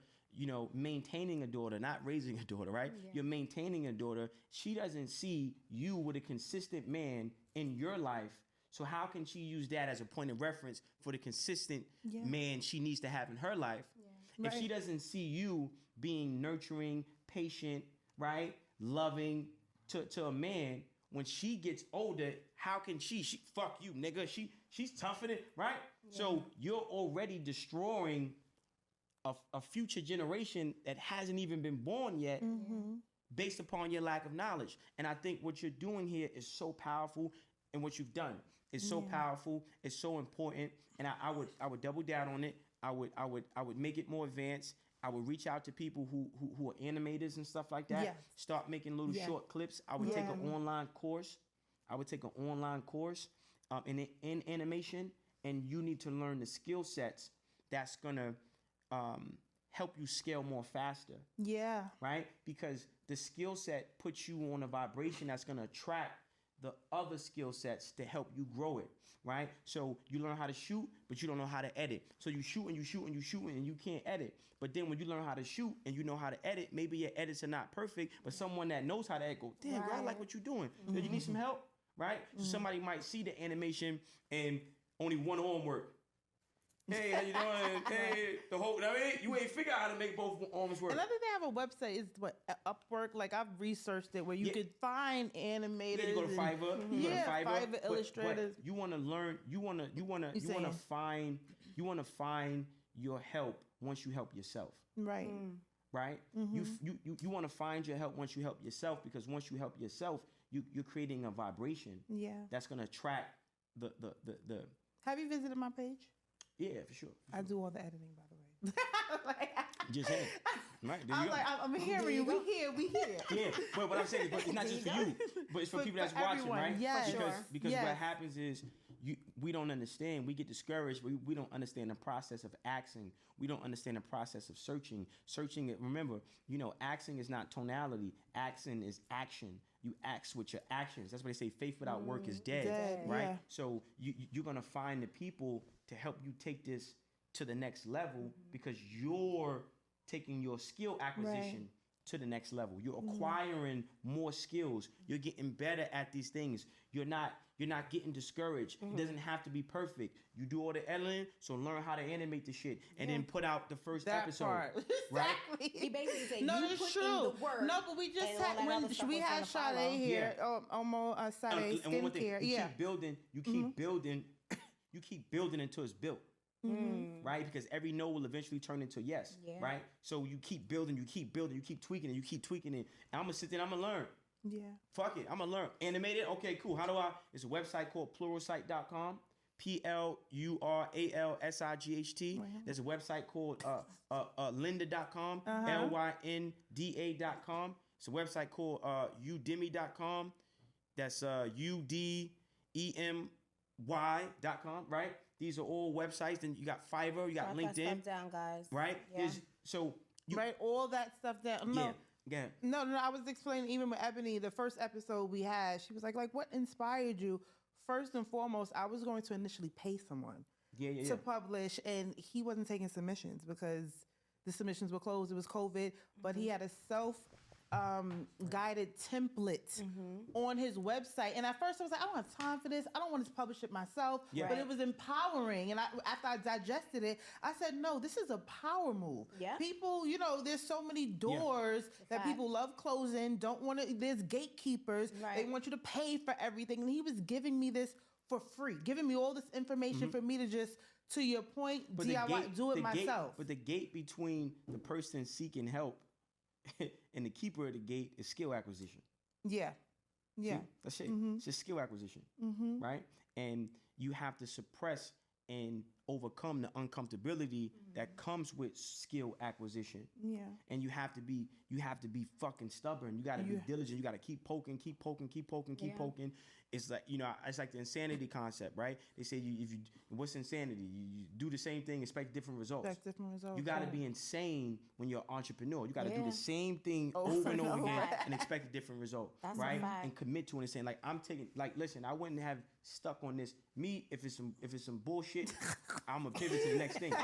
maintaining a daughter, not raising a daughter, right? Yeah. You're maintaining a daughter. She doesn't see you with a consistent man in your life. So how can she use that as a point of reference for the consistent man she needs to have in her life? Yeah. If she doesn't see you being nurturing, patient, right, loving to a man, when she gets older, how can she fuck you, nigga? She's tougher than, right? Yeah. So you're already destroying a future generation that hasn't even been born yet based upon your lack of knowledge. And I think what you're doing here is so powerful, and what you've done is so powerful. It's so important, and I would double down on it. I would make it more advanced. I would reach out to people who are animators and stuff like that. Yes. Start making little short clips. I would take an online course. In animation, and you need to learn the skill sets that's gonna help you scale more faster. Yeah. Right? Because the skill set puts you on a vibration that's gonna attract the other skill sets to help you grow it, right? So you learn how to shoot, but you don't know how to edit. So you shoot and you can't edit. But then when you learn how to shoot and you know how to edit, maybe your edits are not perfect, but someone that knows how to edit go, damn, girl, I like what you're doing. You need some help, right? So somebody might see the animation and only one arm work. Hey, how you doing? Hey, you ain't figure out how to make both arms work. Another thing, they have a website is Upwork. Like I've researched it where you could find animators. Yeah, you go to Fiverr. Fiverr illustrators. But you want to learn. You want to find your help once you help yourself. Right. Right. You want to find your help once you help yourself, because once you help yourself, you're creating a vibration. Yeah. That's gonna attract the. Have you visited my page? Yeah, for sure. I do all the editing, by the way. Just saying. Right, there you go. I'm hearing you. We here. Yeah, but what I'm saying is, but it's not just for you, but it's for people that's watching, everyone. right? Yes. Because what happens is we don't understand. We get discouraged. We don't understand the process of asking. We don't understand the process of searching. Searching, remember, asking is not tonality. Asking is action. You act with your actions. That's why they say faith without work is dead, right? Yeah. So you're going to find the people to help you take this to the next level because you're taking your skill acquisition to the next level. You're acquiring more skills. You're getting better at these things. You're not getting discouraged. It doesn't have to be perfect. You do all the editing, so learn how to animate the shit and then put out the first episode. Part. Right? He basically said, No, you it's put true. in the work. No, but we just had when we had Sade here, almost Sade skincare. You keep building. You keep building. You keep building until it's built. Right? Because every no will eventually turn into yes. Yeah. Right? So you keep building, you keep building, you keep tweaking it, you keep tweaking it. And I'm gonna sit there and I'm gonna learn. Yeah. Fuck it. I'm gonna learn. Animated? Okay, cool. How do I? It's a website called pluralsight.com. PLURALSIGHT. There's a website called lynda.com. LYNDA.com. It's a website called udemy.com. That's UDEMY.com, right? These are all websites. Then you got Fiverr, you got Write LinkedIn. that stuff down, guys. Right? Yeah. So you Write all that stuff down. No. Yeah. Go ahead. No, I was explaining even with Ebony, the first episode we had, she was like, what inspired you? First and foremost, I was going to initially pay someone to publish, and he wasn't taking submissions because the submissions were closed. It was COVID, but he had a guided template on his website. And at first I was like, I don't have time for this. I don't want to publish it myself. Yeah. But it was empowering. And after I digested it, I said, no, this is a power move. Yeah. People, there's so many doors that people love closing, don't want to, there's gatekeepers. Right. They want you to pay for everything. And he was giving me this for free, giving me all this information for me to just, to your point, But DIY, do it myself. But the gate between the person seeking help and the keeper of the gate is skill acquisition. Yeah. Yeah. See? That's it. It's just skill acquisition, right? And you have to suppress and overcome the uncomfortability that comes with skill acquisition. Yeah. And you have to be fucking stubborn. You got to be diligent. You got to keep poking. It's like, it's like the insanity concept, right? They say what's insanity? You do the same thing, expect different results. You got to be insane when you're an entrepreneur. You got to do the same thing over and over again and expect a different result, right? And commit to it and saying, like, I'm taking, like, listen, I wouldn't have stuck on this. Me, if it's some bullshit, I'm gonna pivot to the next thing.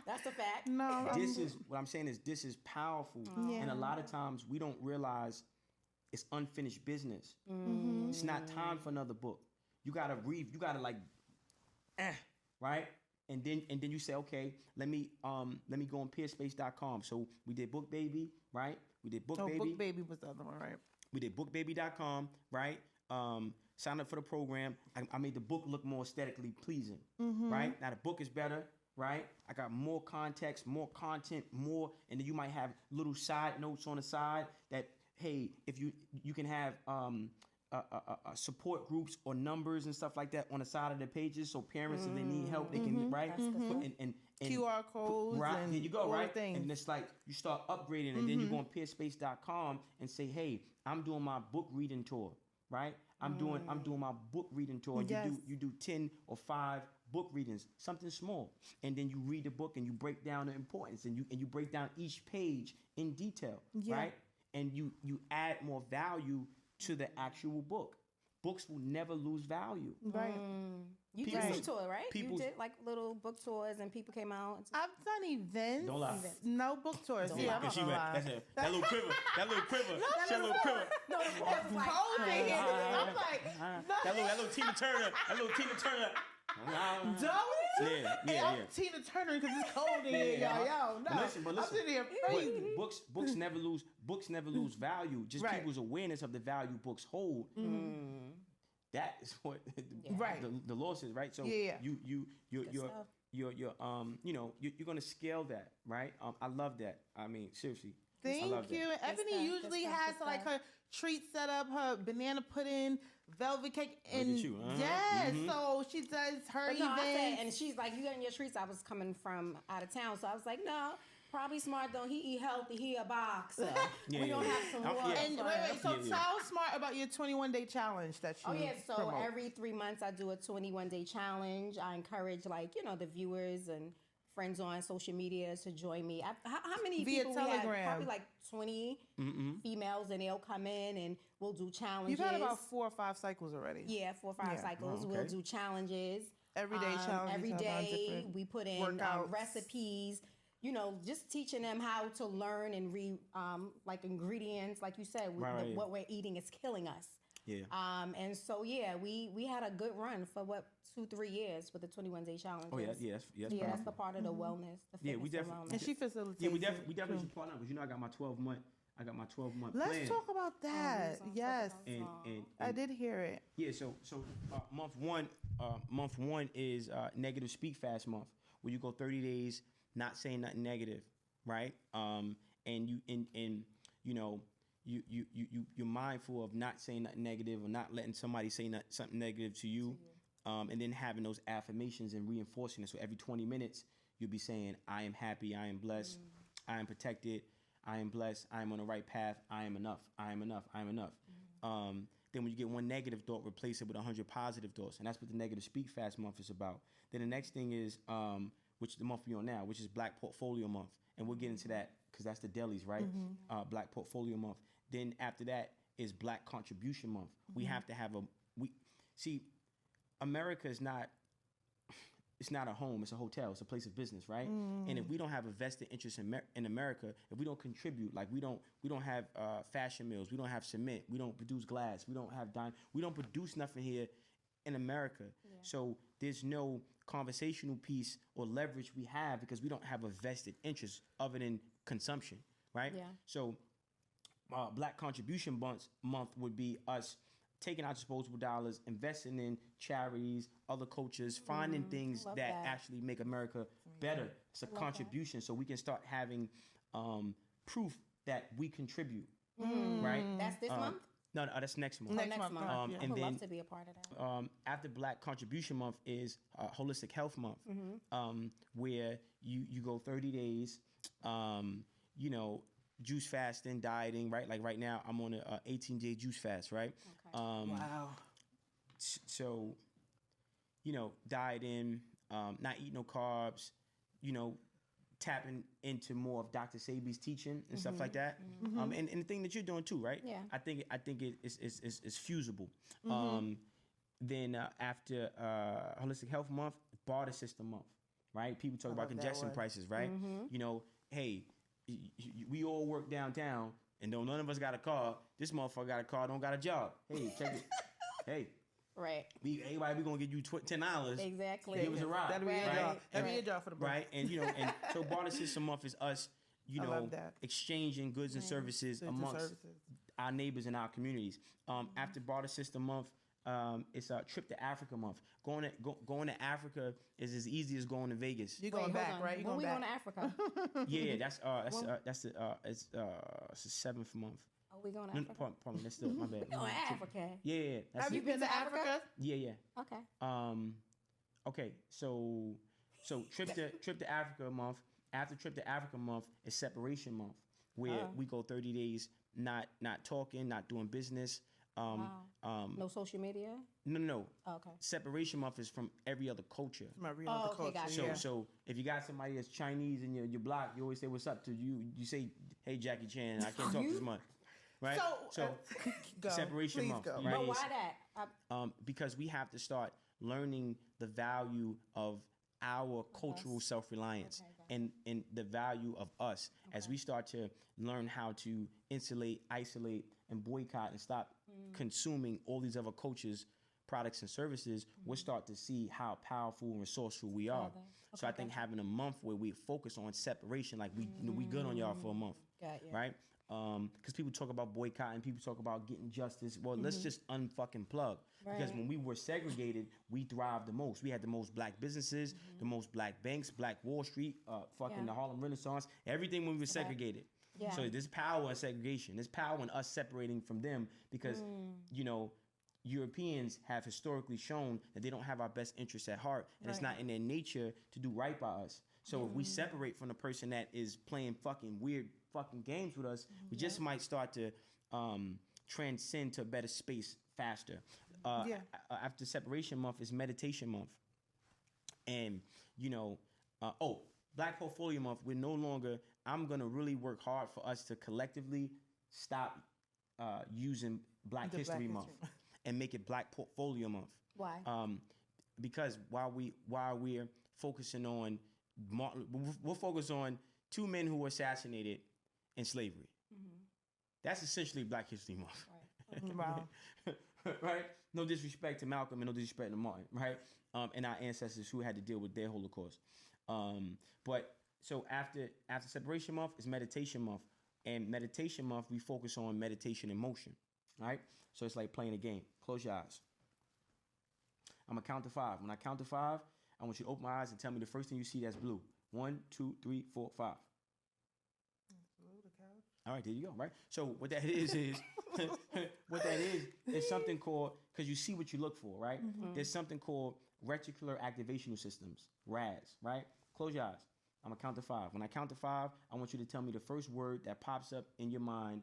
That's a fact. No. This is what I'm saying is this is powerful, and a lot of times we don't realize it's unfinished business. It's not time for another book. You gotta read. You gotta right? And then you say, okay, let me go on peerspace.com. So we did Book Baby, right? We did Book Baby. Book Baby was the other one, right? We did bookbaby.com, right? Signed up for the program. I made the book look more aesthetically pleasing, right? Now the book is better, right? I got more context, more content, more, and then you might have little side notes on the side that, hey, if you can have support groups or numbers and stuff like that on the side of the pages, so parents, if they need help, they can, right? And QR codes. Right, and there you go, right? Things. And it's like you start upgrading, and then you go on peerspace.com and say, hey, I'm doing my book reading tour, right? I'm doing my book reading tour. Yes. You do 10 or 5 book readings, something small, and then you read the book and you break down the importance, and you break down each page in detail, right? And you add more value to the actual book. Books will never lose value. Right. You did some tour, right? You did like little book tours and people came out. I've done events. Don't lie. No book tours. Don't Yeah, lie. I'm She not went, gonna lie. that little quiver. That little quiver. That little quiver. No, it was like, Cold in here. I'm like, That little Tina Turner. That little Tina Turner. don't. Yeah. Hey, I'm Tina Turner because it's cold in here, y'all. Yo, no. But listen. I'm sitting here crazy. Books never lose. Books never lose value. Just Right. people's awareness of the value books hold. That is what Right. the law says, right? So Yeah. you're gonna scale that, right? I love that. I mean, seriously. I Thank love you. that. Ebony stuff, usually good stuff, has good like stuff. her treat set up, her banana pudding, velvet cake, at and you, yes, so she does her But no, I said, events. and she's like, you getting your treats. I was coming from out of town, so I was like, no, probably smart though. He eat healthy. He a boxer. Yeah, we gonna yeah. have some Yeah. more. And wait, so Yeah. tell Smart about your 21-day challenge that you Oh yeah, so promote. every 3 months I do a 21-day challenge. I encourage the viewers and friends on social media to join me. How many Via people we Telegram. have? Probably like 20 females, and they'll come in and we'll do challenges. You've had about 4 or 5 cycles already. Yeah, 4 or 5 Yeah. cycles. Oh, okay. We'll do challenges. Everyday challenges. Every about day different we put in workouts. recipes. just teaching them how to learn and read, like ingredients, like you said, what we're eating is killing us. Yeah. And so we had a good run for 2-3 years with the 21-day challenge. Oh yeah, that's the part of the wellness. The we definitely. wellness. And she facilitates. Yeah, we definitely should partner because I got my 12-month. I got my 12-month plan. Let's talk about that. Yes, and I did hear it. Yeah, so month one is negative speak fast month, where you go 30 days not saying nothing negative, right? And you're mindful of not saying nothing negative or not letting somebody say something negative to you, and then having those affirmations and reinforcing it. So every 20 minutes, you'll be saying, "I am happy. I am blessed. I am protected. I am blessed. I am on the right path. I am enough. I am enough. I am enough." Then when you get one negative thought, replace it with 100 positive thoughts. And that's what the negative speak fast month is about. Then the next thing is, which the month we're on now, which is Black Portfolio Month. And we'll get into that because that's the delis, right? Black Portfolio Month. Then after that is Black Contribution Month. We have to have America is not, it's not a home, it's a hotel, it's a place of business, right? And if we don't have a vested interest in America, if we don't contribute, like we don't have fashion mills, we don't have cement, we don't produce glass, we don't have we don't produce nothing here in America. Yeah. So there's no conversational piece or leverage we have because we don't have a vested interest other than consumption, right? Yeah. So Black Contribution Month would be us taking our disposable dollars, investing in charities, other cultures, finding things that actually make America better. It's a contribution, so we can start having proof that we contribute, right? That's this month? No, that's next month. Next month. And I would then, love to be a part of that. After Black Contribution Month is Holistic Health Month, where you go 30 days, juice fasting, dieting, right? Like right now, I'm on a 18-day juice fast, right? Okay. Wow. So, dieting, not eating no carbs, tapping into more of Dr. Sebi's teaching and stuff like that. And the thing that you're doing too, right? Yeah. I think it's fusible. Then after Holistic Health Month, Barter System Month, right? People talk about congestion prices, right? Hey, we all work downtown and none of us got a car. This motherfucker got a car, don't got a job. Hey, check it. Hey. Right. Everybody, we gonna give you $10. Exactly. Give us a ride. That'll be a job. That'll be a job for the boss. Right. And and so Barter System Month is us, exchanging goods and services amongst our neighbors and our communities. After Barter System Month, it's a Trip to Africa Month. Going to Africa is as easy as going to Vegas. You're going back, right? When we going to Africa? Yeah, that's it's the 7th month. Oh, we going to Africa? Pardon, that's still my bad. We going to Africa? Yeah. Have you been to Africa? Yeah. Okay. Okay. So trip to Africa month. After Trip to Africa month is Separation Month, where we go 30 days not talking, not doing business. No social media? No. Oh, okay. Separation Month is from every other culture. From every other culture. Gotcha. So if you got somebody that's Chinese in your block, you always say what's up to you. You say, "Hey, Jackie Chan, I can't talk this month." Right? So Separation Month. Go. Right? But why that? Because we have to start learning the value of our cultural self-reliance and the value of us as we start to learn how to insulate, isolate, and boycott and stop consuming all these other cultures, products, and services. We'll start to see how powerful and resourceful we are. So I think having a month where we focus on separation, like we good on y'all for a month, right? Because people talk about boycotting, people talk about getting justice. Well, let's just unfucking plug. Right. Because when we were segregated, we thrived the most. We had the most black businesses, the most black banks, Black Wall Street, the Harlem Renaissance, everything when we were segregated. Yeah. So there's power in segregation. There's power in us separating from them because, Europeans have historically shown that they don't have our best interests at heart, and it's not in their nature to do right by us. So if we separate from the person that is playing fucking weird fucking games with us, we just might start to transcend to a better space faster. After Separation Month is Meditation Month. And, Black Portfolio Month, we're no longer, I'm going to really work hard for us to collectively stop using Black History Month and make it Black Portfolio Month. Why? Because while we're focusing on we'll focus on 2 men who were assassinated in slavery. That's essentially Black History Month. Right. Wow. Right? No disrespect to Malcolm and no disrespect to Martin, right? And our ancestors who had to deal with their Holocaust. But so after Separation Month is Meditation Month. And Meditation Month, we focus on meditation and motion, right? So it's like playing a game. Close your eyes. I'm gonna count to 5. When I count to 5, I want you to open my eyes and tell me the first thing you see that's blue. 1, 2, 3, 4, 5. All right, there you go, right? So what that is what that is something called, because you see what you look for, right? There's something called reticular activational systems, RAS, right? Close your eyes. I'm gonna count to 5. When I count to 5, I want you to tell me the first word that pops up in your mind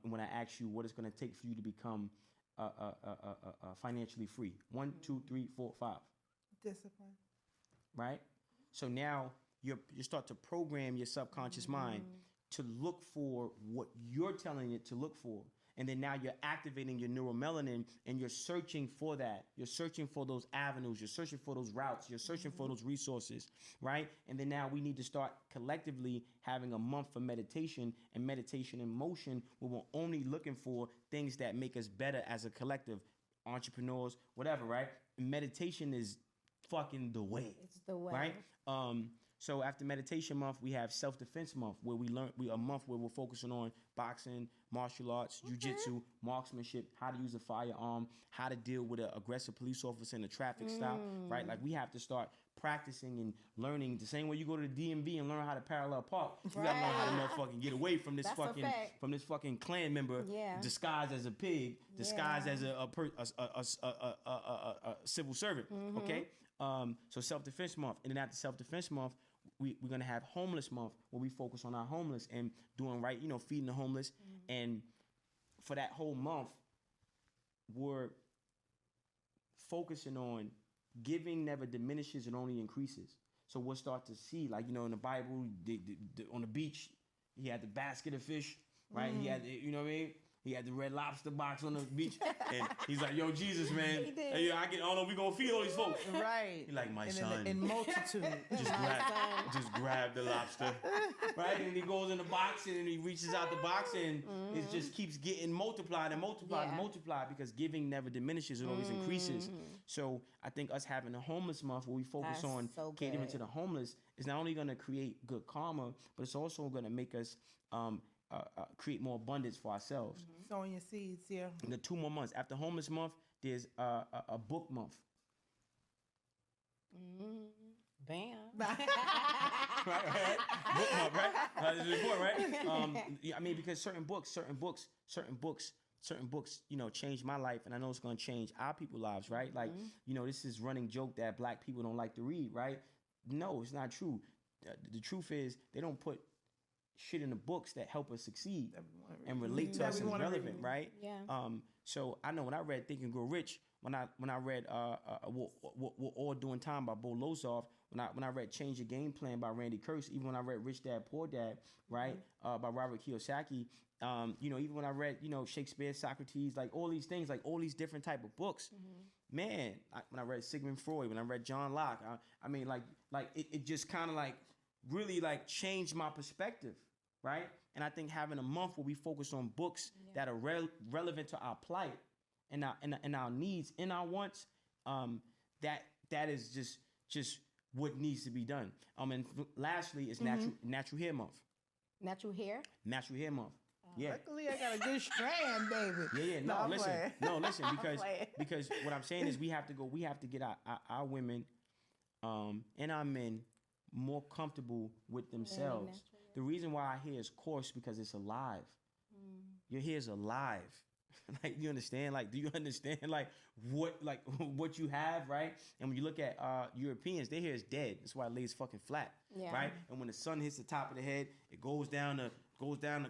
when I ask you what it's gonna take for you to become financially free. 1, 2, 3, 4, 5. Discipline. Right? So now you start to program your subconscious mind to look for what you're telling it to look for. And then now you're activating your neuromelanin and you're searching for that. You're searching for those avenues. You're searching for those routes. You're searching for those resources, right? And then now we need to start collectively having a month for meditation and meditation in motion where we're only looking for things that make us better as a collective, entrepreneurs, whatever, right? And meditation is fucking the way. It's the way. Right? So after Meditation Month, we have Self-Defense Month, where a month where we're focusing on boxing, martial arts, jiu-jitsu, marksmanship, how to use a firearm, how to deal with an aggressive police officer in a traffic stop, right? Like we have to start practicing and learning the same way you go to the DMV and learn how to parallel park. You gotta learn how to motherfucking get away from this fucking clan member disguised as a pig, disguised as a civil servant. Okay. So Self-Defense Month, and then after Self-Defense Month, we're gonna have Homeless Month, where we focus on our homeless and doing right, feeding the homeless. And for that whole month, we're focusing on giving never diminishes, it only increases. So we'll start to see, like, in the Bible, on the beach, he had the basket of fish, right? He had, what I mean? He had the Red Lobster box on the beach, and he's like, "Yo, Jesus, man, hey, I don't know, we gonna feed all these folks." Right. He like, "My son, in multitude, just grab the lobster," right? And he goes in the box, and he reaches out the box, and it just keeps getting multiplied and multiplied and multiplied, because giving never diminishes; it always increases. So I think us having a Homeless Month, where we focus on catering to the homeless, is not only gonna create good karma, but it's also gonna make us create more abundance for ourselves. Sowing your seeds, yeah. In the 2 more months after Homeless Month, there's a Book Month. Bam. right? Book Month, right? This is important, right? I mean, because certain books, changed my life, and I know it's gonna change our people's lives, right? Like, this is running joke that Black people don't like to read, right? No, it's not true. The truth is, they don't put shit in the books that help us succeed and relate to us and relevant, right? Yeah. So I know when I read Think and Grow Rich, when I read We're All Doing Time by Bo Lozov, when I read Change Your Game Plan by Randy Kurtz, even when I read Rich Dad Poor Dad, right, by Robert Kiyosaki, even when I read Shakespeare, Socrates, like all these things, like all these different type of books, man. When I read Sigmund Freud, when I read John Locke, I mean, it just kind of like really like changed my perspective, right? And I think having a month where we focus on books that are relevant to our plight and our needs and our wants, that is just what needs to be done. And lastly is Natural Hair Month. Natural hair? Natural Hair Month. Yeah. Luckily, I got a good strand, baby. Yeah. No, listen. Because what I'm saying is we have to get our women and our men more comfortable with themselves. The reason why our hair is coarse because it's alive. Your hair is alive. Like, you understand? Like, do you understand what you have, right? And when you look at Europeans, their hair is dead. That's why it lays fucking flat, right? And when the sun hits the top of the head, it goes down the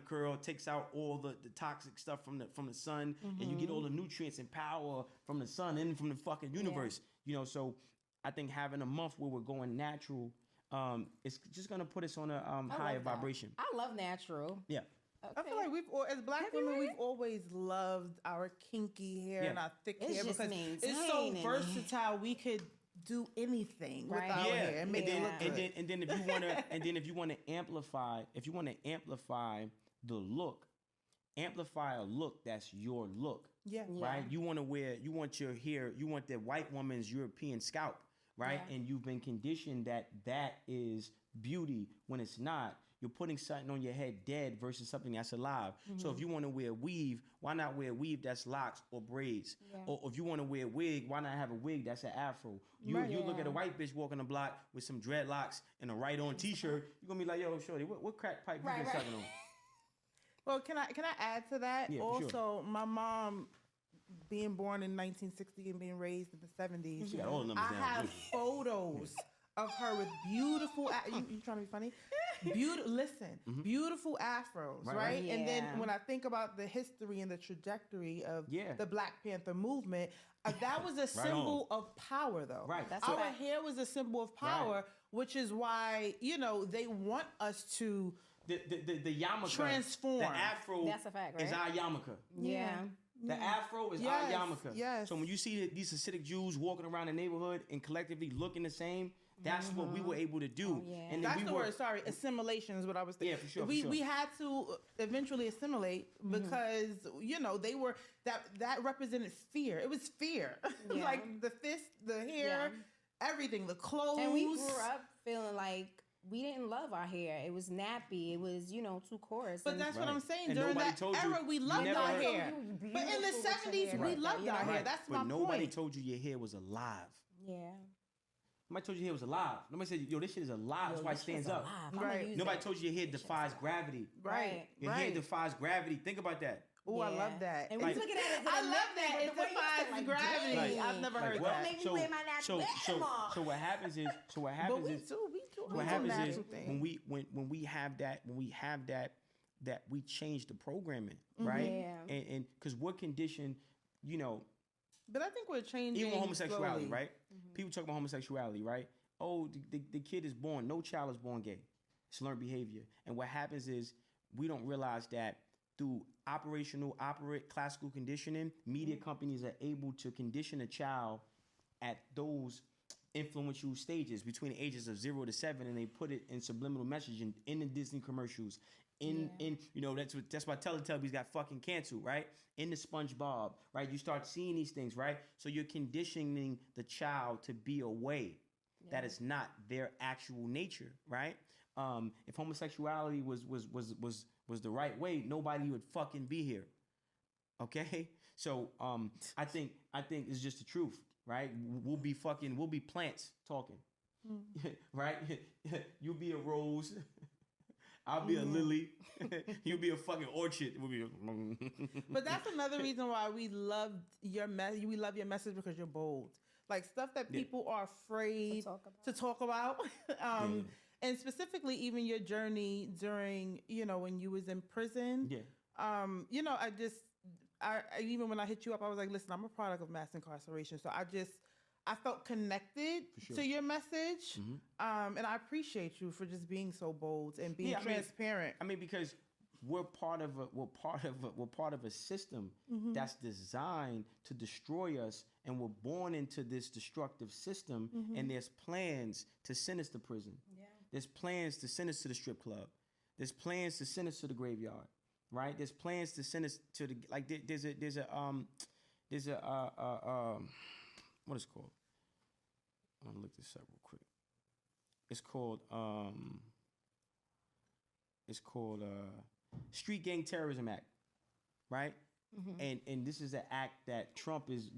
curl, takes out all the toxic stuff from the sun, and you get all the nutrients and power from the sun and from the fucking universe. So I think having a month where we're going natural, it's just gonna put us on a higher vibration. I love natural. Yeah. Okay. I feel like as Black women, we've always loved our kinky hair and our thick hair because it's so versatile. We could do anything with Right. our hair and make it look good. And then if you want to amplify the look, amplify a look that's your look. Yeah. Right? You want your hair, you want the white woman's European scalp, right? Yeah. And you've been conditioned that is beauty when it's not. You're putting something on your head dead versus something that's alive. So if you want to wear weave, why not wear weave that's locks or braids? Yeah. Or if you want to wear wig, why not have a wig that's an afro? You look at a white bitch walking the block with some dreadlocks and a right-on t-shirt, you're gonna be like, yo, shorty, what crack pipe you been sucking on? Well, can I add to that? Yeah, for also, sure. my mom being born in 1960 and being raised in the 70s. She got all the numbers I down. have photos of her with beautiful. You trying to be funny? Beautiful afros, right? Yeah. And then when I think about the history and the trajectory of the Black Panther movement, that was a symbol of power, though. Right. That's Our right. hair was a symbol of power, which is why they want us to The yarmulke, transform. the afro That's a fact, is right? our yarmulke. Yeah. The afro is Yes, our yarmulke. yes. So when you see these Hasidic Jews walking around the neighborhood and collectively looking the same, that's what we were able to do. yeah. And then That's we the were, word. Sorry, assimilation is what I was thinking. Yeah, for sure, We for sure. we had to eventually assimilate because they were that represented fear. It was fear, Yeah. like the fist, the hair, everything, the clothes. And we grew up feeling like we didn't love our hair. It was nappy. It was, too coarse. But And that's what I'm saying. And During nobody that told you- era, we you loved never our heard- hair. You was But in the beautiful with your 70s, hair we like that, loved our hair. That's but my nobody point. told you your hair was alive. Yeah. Nobody told you your hair was alive. Nobody said, yo, this shit is alive. That's why it stands up. Right. Nobody told you your hair defies gravity. Right. Your hair defies gravity. Think about that. Oh, I Yeah. love that. And we Like- look at it as I a love that. but It the way you defies said, like, gravity. dang. I've never heard what? that. Make me wear my natural So what happens is But we too. what happens is natural thing. when we have that we change the programming, right? Yeah. And because we're conditioned, But I think we're changing. even homosexuality, slowly. right? People talk about homosexuality, right? Oh, the kid is born. No child is born gay. It's learned behavior. And what happens is we don't realize that through classical conditioning, media companies are able to condition a child at those influential stages between the ages of 0 to 7, and they put it in subliminal messaging in the Disney commercials. That's why Teletubbies got fucking canceled, right? In the SpongeBob, right? You start seeing these things, right? So you're conditioning the child to be a way that is not their actual nature, right? If homosexuality was the right way, nobody would fucking be here. Okay? So I think it's just the truth, right? We'll be plants talking. Right? You'll be a rose. I'll be a lily. You'll be a fucking orchid. We'll be But that's another reason why we love your We love your message because you're bold. Like stuff that people are afraid to talk about. And specifically, even your journey during, when you was in prison. Yeah. I even when I hit you up, I was like, listen, I'm a product of mass incarceration. So I felt connected to your message. And I appreciate you for just being so bold and being transparent. Because we're part of a system that's designed to destroy us, and we're born into this destructive system. And there's plans to send us to prison. There's plans to send us to the strip club. There's plans to send us to the graveyard. Right? There's plans to send us to the there's a what is it called? I'm gonna look this up real quick. It's called Street Gang Terrorism Act, right? And this is an act that Trump is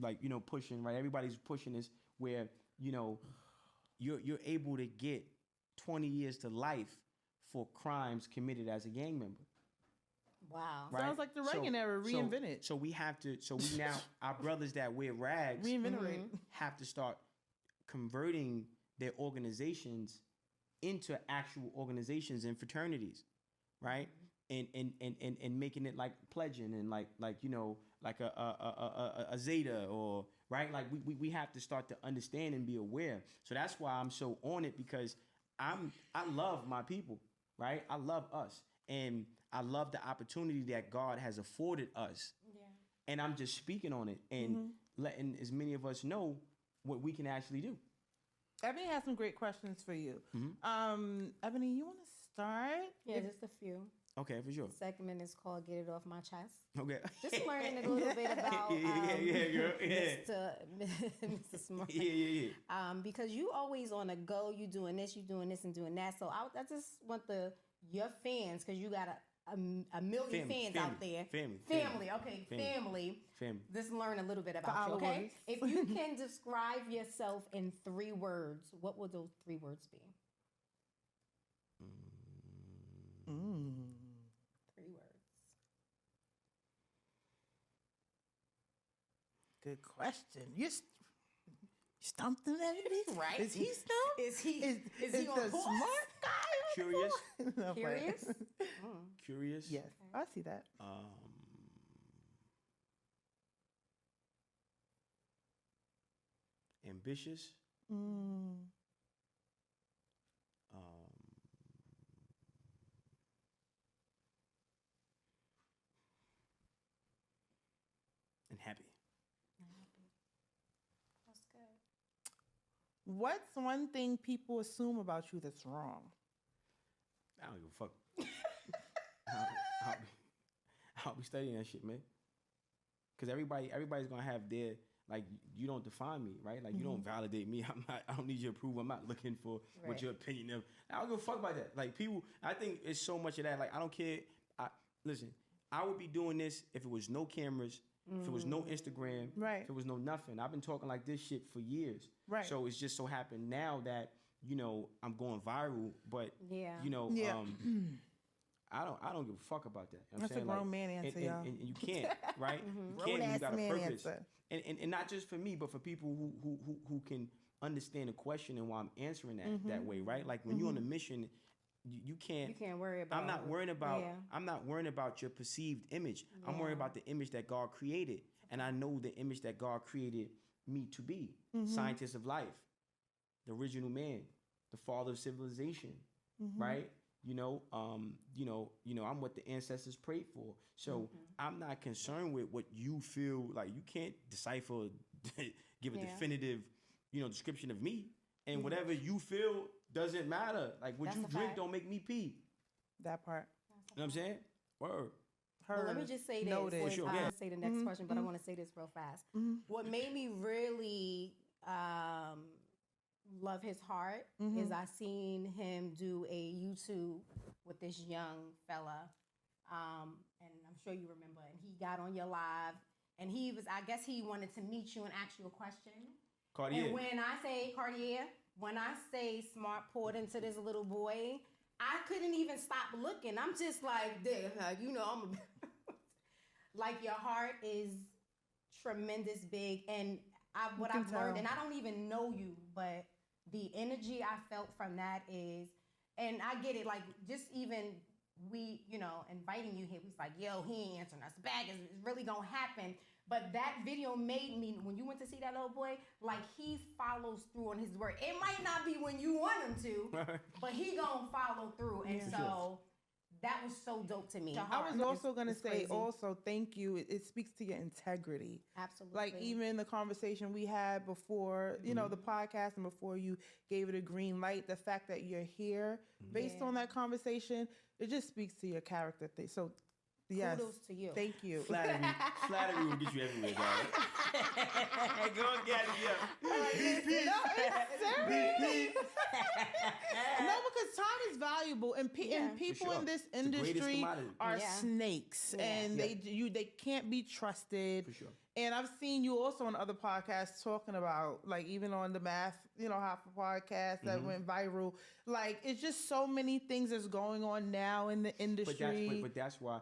pushing, right? Everybody's pushing this, where you're able to get 20 years to life for crimes committed as a gang member. Wow. Right? Sounds like the Reagan era reinvented. So we now, our brothers that wear rags have to start converting their organizations into actual organizations and fraternities, right? And making it like pledging and like a Zeta, or right? Like we have to start to understand and be aware. So that's why I'm so on it, because I love my people, right? I love us, and I love the opportunity that God has afforded us. Yeah. And I'm just speaking on it and letting as many of us know what we can actually do. Ebony has some great questions for you. Ebony, you want to start? Yeah, just a few. Okay, for sure. Segment is called "Get It Off My Chest." Okay. Just learning a little bit about girl. Yeah. Mr. Smart. Yeah. Because you always on the go. You doing this, and doing that. So I just want your fans, because you got a million fans out there. Family. Okay, family. Just learn a little bit about you. Okay. If you can describe yourself in 3 words, what would those 3 words be? 3 words. Good question. You stumped him, Ebony? Right? Is he stumped? Is he is on the course? smart guy? Curious. No, Curious? Curious. Yes, I see that. Ambitious. And happy. That's good. What's one thing people assume about you that's wrong? I don't give a fuck. I'll be studying that shit, man. Because everybody's gonna have their, like, you don't define me, right? Like, you don't validate me. I don't need your approval. I'm not looking for what your opinion of. I don't give a fuck about that. Like, people, I think it's so much of that. Like, I don't care. Listen, I would be doing this if it was no cameras, if it was no Instagram, if it was no nothing. I've been talking like this shit for years. Right. So it's just so happened now that, I'm going viral, but I don't give a fuck about that. You know That's a grown man answer, y'all. And you can't, right? You can't. You got a purpose. And not just for me, but for people who can understand the question and why I'm answering that way, right? Like when you're on a mission, you can't. You can't worry about. I'm not worrying about. I'm not worrying about your perceived image. I'm worrying about the image that God created, and I know the image that God created me to be: scientist of life, the original man, the father of civilization, right? I'm what the ancestors prayed for. So I'm not concerned with what you feel like. You can't decipher, give a definitive, description of me. And whatever you feel doesn't matter. Like what you drink don't make me pee. That part. You know what I'm saying? Word. Well, let me just say this. Noted. I'll say the next question, but I want to say this real fast. What made me really love his heart is I seen him do a YouTube with this young fella, and I'm sure you remember. And he got on your live, and I guess he wanted to meet you and ask you a question. Cartier. And when I say Cartier, when I say Smart poured into this little boy, I couldn't even stop looking. I'm just like, I'm like, your heart is tremendous big, and I've learned, and I don't even know you, but the energy I felt from that is, and I get it, like, just even we, inviting you here, we was like, yo, he ain't answering us back, it's really gonna happen. But that video made me, when you went to see that little boy, like, he follows through on his word. It might not be when you want him to, but he gonna follow through. And so that was so dope to me. I was also going to say, thank you. It speaks to your integrity. Absolutely. Like even the conversation we had before, the podcast, and before you gave it a green light, the fact that you're here based on that conversation, it just speaks to your character. So yes. Kudos to you. Thank you. Flattery will get you everywhere, guys. Go get it, No, it's serious. No, because time is valuable, and people in this industry are snakes, and they can't be trusted. For sure. And I've seen you also on other podcasts talking about, like, even on the Math, half a podcast that went viral. Like, it's just so many things that's going on now in the industry. But that's why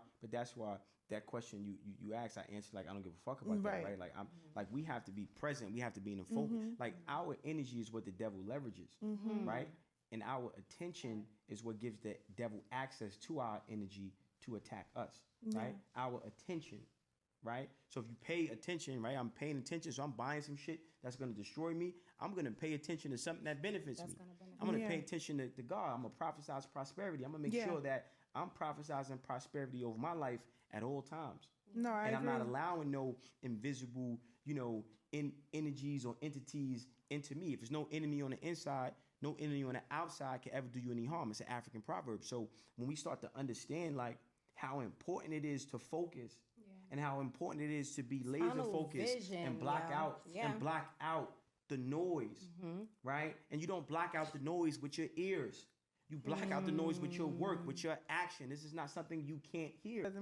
that question you asked, I answered like I don't give a fuck about that, right? Like I'm like we have to be present, we have to be in the focus. Like our energy is what the devil leverages, right? And our attention is what gives the devil access to our energy to attack us, right? Our attention. Right? So if you pay attention, right? I'm paying attention, so I'm buying some shit that's going to destroy me. I'm going to pay attention to something that benefits me. I'm going to pay attention to God. I'm going to prophesize prosperity. I'm going to make sure that I'm prophesizing prosperity over my life at all times. No, I agree. I'm not allowing no invisible, energies or entities into me. If there's no enemy on the inside, no enemy on the outside can ever do you any harm. It's an African proverb. So when we start to understand like how important it is to focus and how important it is to be laser focused and block out the noise, right? And you don't block out the noise with your ears. You block out the noise with your work, with your action. This is not something you can't hear. And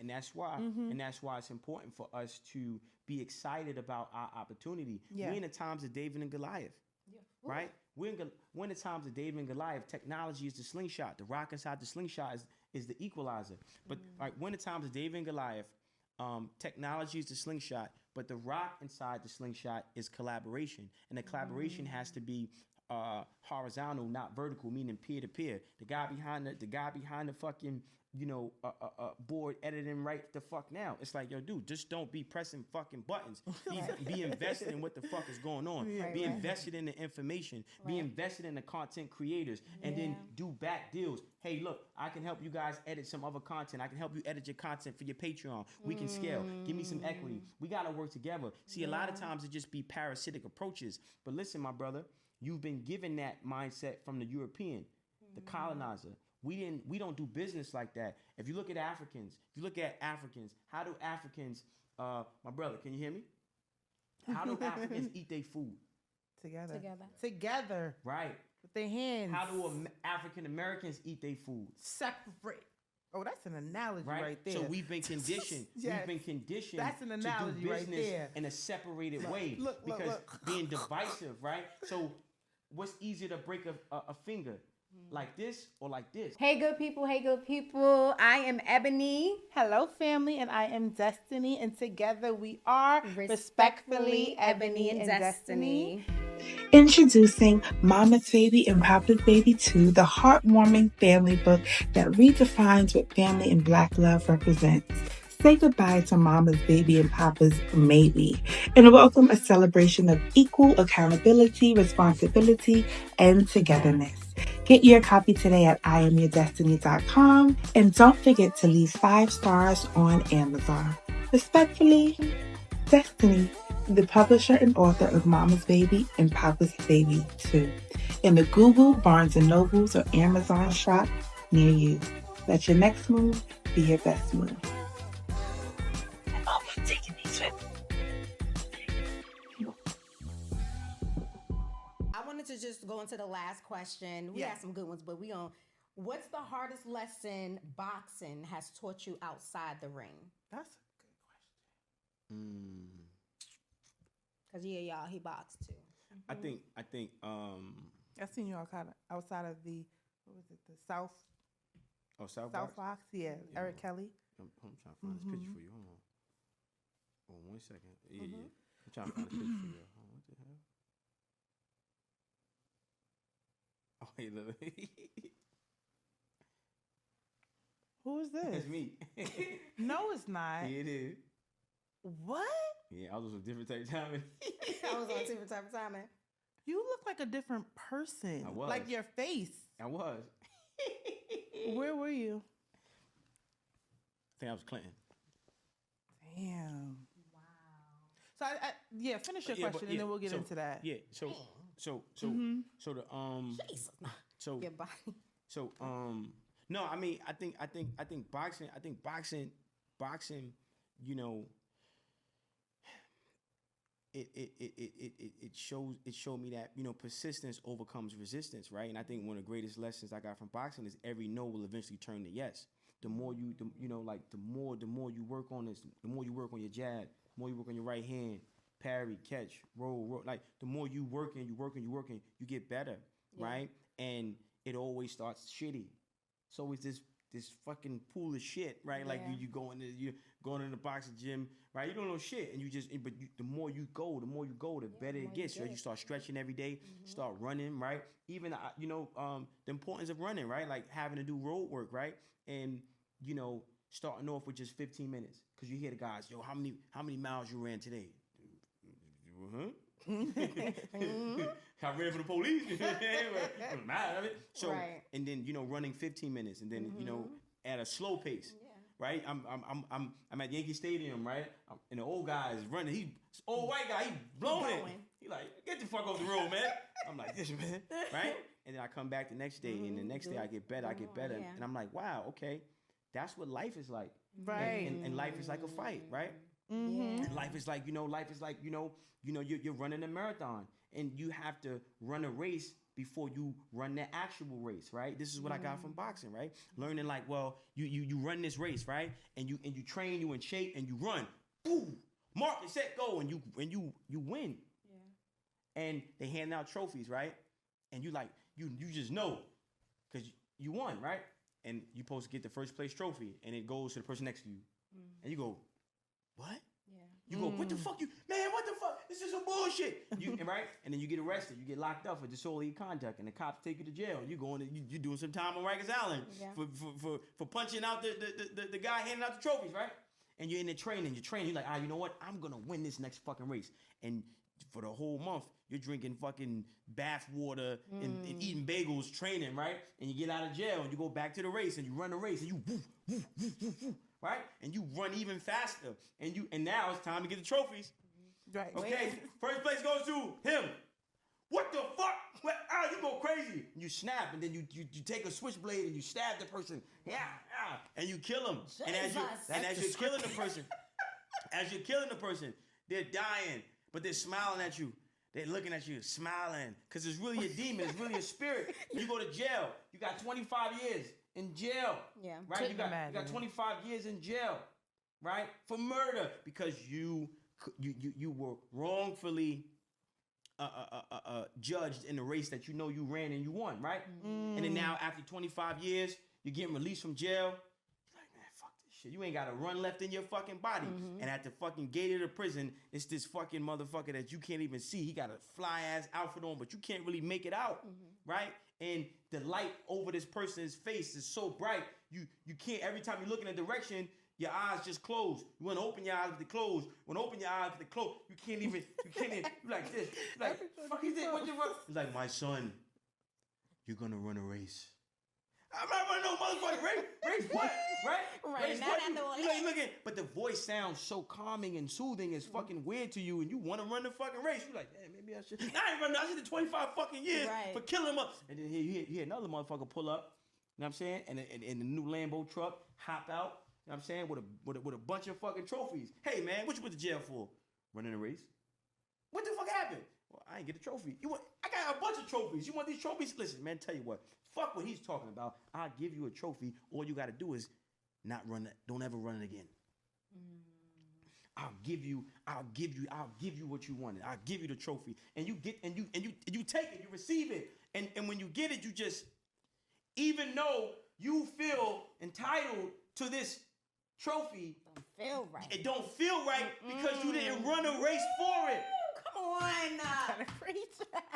that's why it's important for us to be excited about our opportunity. We're in the times of David and Goliath. Right? We're in the times of David and Goliath. Technology is the slingshot. The rock inside the slingshot is the equalizer. But we're in the times of David and Goliath. Technology is the slingshot, but the rock inside the slingshot is collaboration. And the collaboration has to be horizontal, not vertical, meaning peer to peer. The guy behind the fucking board editing right the fuck now. It's like, yo, dude, just don't be pressing fucking buttons. Be invested in what the fuck is going on. Be invested in the information. Be invested in the content creators, and then do back deals. Hey, look, I can help you guys edit some other content. I can help you edit your content for your Patreon. We can scale. Give me some equity. We gotta work together. See, a lot of times it just be parasitic approaches. But listen, my brother, you've been given that mindset from the European, the colonizer. We don't do business like that. If you look at Africans, how do Africans, my brother, can you hear me? How do Africans eat their food? Together. Right. With their hands. How do African Americans eat their food? Separate. Oh, that's an analogy right there. So we've been conditioned. We've been conditioned that's an analogy to do business right there. in a separated way. Look. Being divisive, right? So what's easier to break a finger? Like this or like this? Hey, good people. I am Ebony. Hello, family, and I am Destiny, and together we are Respectfully Ebony and Destiny. Introducing Mama's Baby and Papa's Baby 2, the heartwarming family book that redefines what family and Black love represents. Say goodbye to Mama's Baby and Papa's Maybe, and welcome a celebration of equal accountability, responsibility, and togetherness. Get your copy today at unapogetically.com, and don't forget to leave 5 stars on Amazon. Respectfully, Destiny, the publisher and author of Mama's Baby and Papa's Baby 2, in the Google, Barnes & Nobles, or Amazon shop near you. Let your next move be your best move. I'm always taking these with me. I wanted to just go into the last question. We had some good ones, but what's the hardest lesson boxing has taught you outside the ring? That's a good question. Cause y'all, he boxed too. I think I've seen you all kind of outside of the the South. Oh, South Box? Yeah. Eric Kelly. I'm trying to find this picture for you. Hold on. Oh, 1 second. Yeah. I'm trying to find this picture for you. Oh, what the hell? Oh, hey, look. Who is this? It's me. No, it's not. Yeah, it is. What? Yeah, I was on a different type of timing. I was on a different type of timing. You look like a different person. I was. Like your face. I was. Where were you? I think I was Clinton. Damn. Wow. So finish your question and then we'll get into that. Yeah. So the Jesus. So Your body. So no, I mean I think boxing, you know, it showed me that, you know, persistence overcomes resistance, right? And I think one of the greatest lessons I got from boxing is every no will eventually turn to yes. The more you you work on this, the more you work on your jab, the more you work on your right hand, parry, catch, roll, like the more you working, you get better, right? And it always starts shitty. So it's this fucking pool of shit, right? Like you going in the boxing gym, right? You don't know shit, and the more you go, the better it gets. Right? You start stretching every day, start running, right? Even the importance of running, right? Like having to do road work, right? And starting off with just 15 minutes, because you hear the guys, yo, how many miles you ran today? I ran for the police. So, and then running 15 minutes, and then at a slow pace. right? I'm at Yankee Stadium, right? And the old guy is running. He's old white guy. He blowing it. He like, get the fuck off the road, man. I'm like, this man, right? And then I come back the next day, and the next day I get better, and I'm like, wow, okay, that's what life is like, right? And life is like a fight, right? Mm-hmm. And life is like, you're running a marathon, and you have to run a race before you run the actual race, right? This is what I got from boxing, right? Learning like, well, you run this race, right? And you train, you in shape, and you run, boom, mark and set, go, and you win. Yeah. And they hand out trophies, right? And you like, you just know, because you won, right? And you're supposed to get the first place trophy, and it goes to the person next to you. And you go, what? Yeah. You go, what the fuck? What the fuck? This is some bullshit. Right? And then you get arrested. You get locked up for disorderly conduct, and the cops take you to jail. You doing some time on Rikers Island for punching out the guy handing out the trophies, right? And you're in the training. You're like, you know what? I'm gonna win this next fucking race. And for the whole month, you're drinking fucking bath water and eating bagels, training, right? And you get out of jail and you go back to the race and you run the race and you woof, woof, woof, woof, woof, right? And you run even faster. And now it's time to get the trophies. Right. Okay, first place goes to him. What the fuck? You go crazy. You snap, and then you take a switchblade and you stab the person. And you kill him. And as you're killing the person, they're dying, but they're smiling at you. They're looking at you, smiling, because it's really a demon. It's really a spirit. You go to jail. You got 25 years in jail. Yeah. Right? You got 25 years in jail, right? For murder, because you were wrongfully judged in the race that you ran and you won, right? And then now after 25 years, you're getting released from jail. You're like, man, fuck this shit. You ain't got a run left in your fucking body. And at the fucking gate of the prison, it's this fucking motherfucker that you can't even see. He got a fly ass outfit on, but you can't really make it out, right? And the light over this person's face is so bright, you can't, every time you look in a direction, your eyes just close. You want to open your eyes, but they close. You want to open your eyes, but they close. You can't even, you're like this. You're like, fuck is it? What you run? It's like, my son, you're going to run a race. I'm not running no motherfucking race. Race what? Right? Race what? You looking, but the voice sounds so calming and soothing. It's fucking weird to you, and you want to run the fucking race. You're like, damn, maybe I should. I ain't running. I did 25 fucking years for killing him up. And then you hear another motherfucker pull up. You know what I'm saying? And the new Lambo truck hop out. You know what I'm saying? With a bunch of fucking trophies. Hey, man, what you went to jail for? Running a race? What the fuck happened? Well, I ain't get a trophy. I got a bunch of trophies. You want these trophies? Listen, man, tell you what. Fuck what he's talking about. I'll give you a trophy. All you got to do is not run it. Don't ever run it again. I'll give you what you wanted. I'll give you the trophy. And you take it, you receive it. And when you get it, you just, even though you feel entitled to this trophy, it don't feel right because you didn't run a race for it. Come on,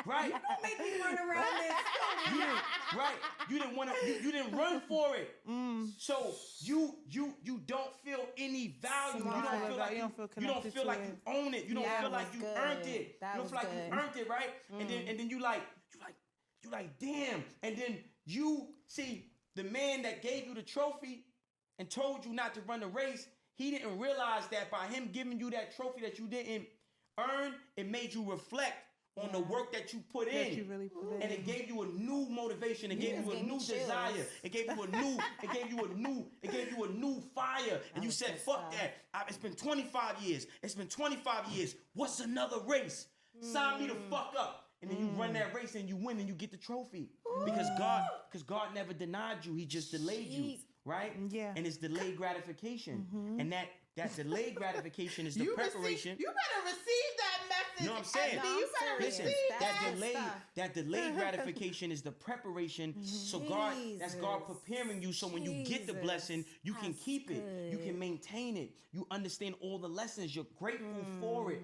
right? Don't make me run around this. You didn't run for it. So you don't feel any value. You don't feel like you own it. You don't feel like you earned it. You don't feel like you earned it, right? And then you like damn. And then you see the man that gave you the trophy and told you not to run the race, he didn't realize that by him giving you that trophy that you didn't earn, it made you reflect on the work that you put in. You really put in. And it gave you a new motivation. It gave you a new desire. It gave you a new fire. And you said, fuck that. It's been 25 years. What's another race? Sign me the fuck up. And then you run that race and you win and you get the trophy. Because God never denied you. He just delayed you. Right? Yeah. And it's delayed gratification. And that delayed gratification is the preparation. You better receive that message. You know what I'm saying? You better receive that delayed gratification is the preparation. So that's God preparing you so when you get the blessing, you can keep it. You can maintain it. You understand all the lessons. You're grateful for it.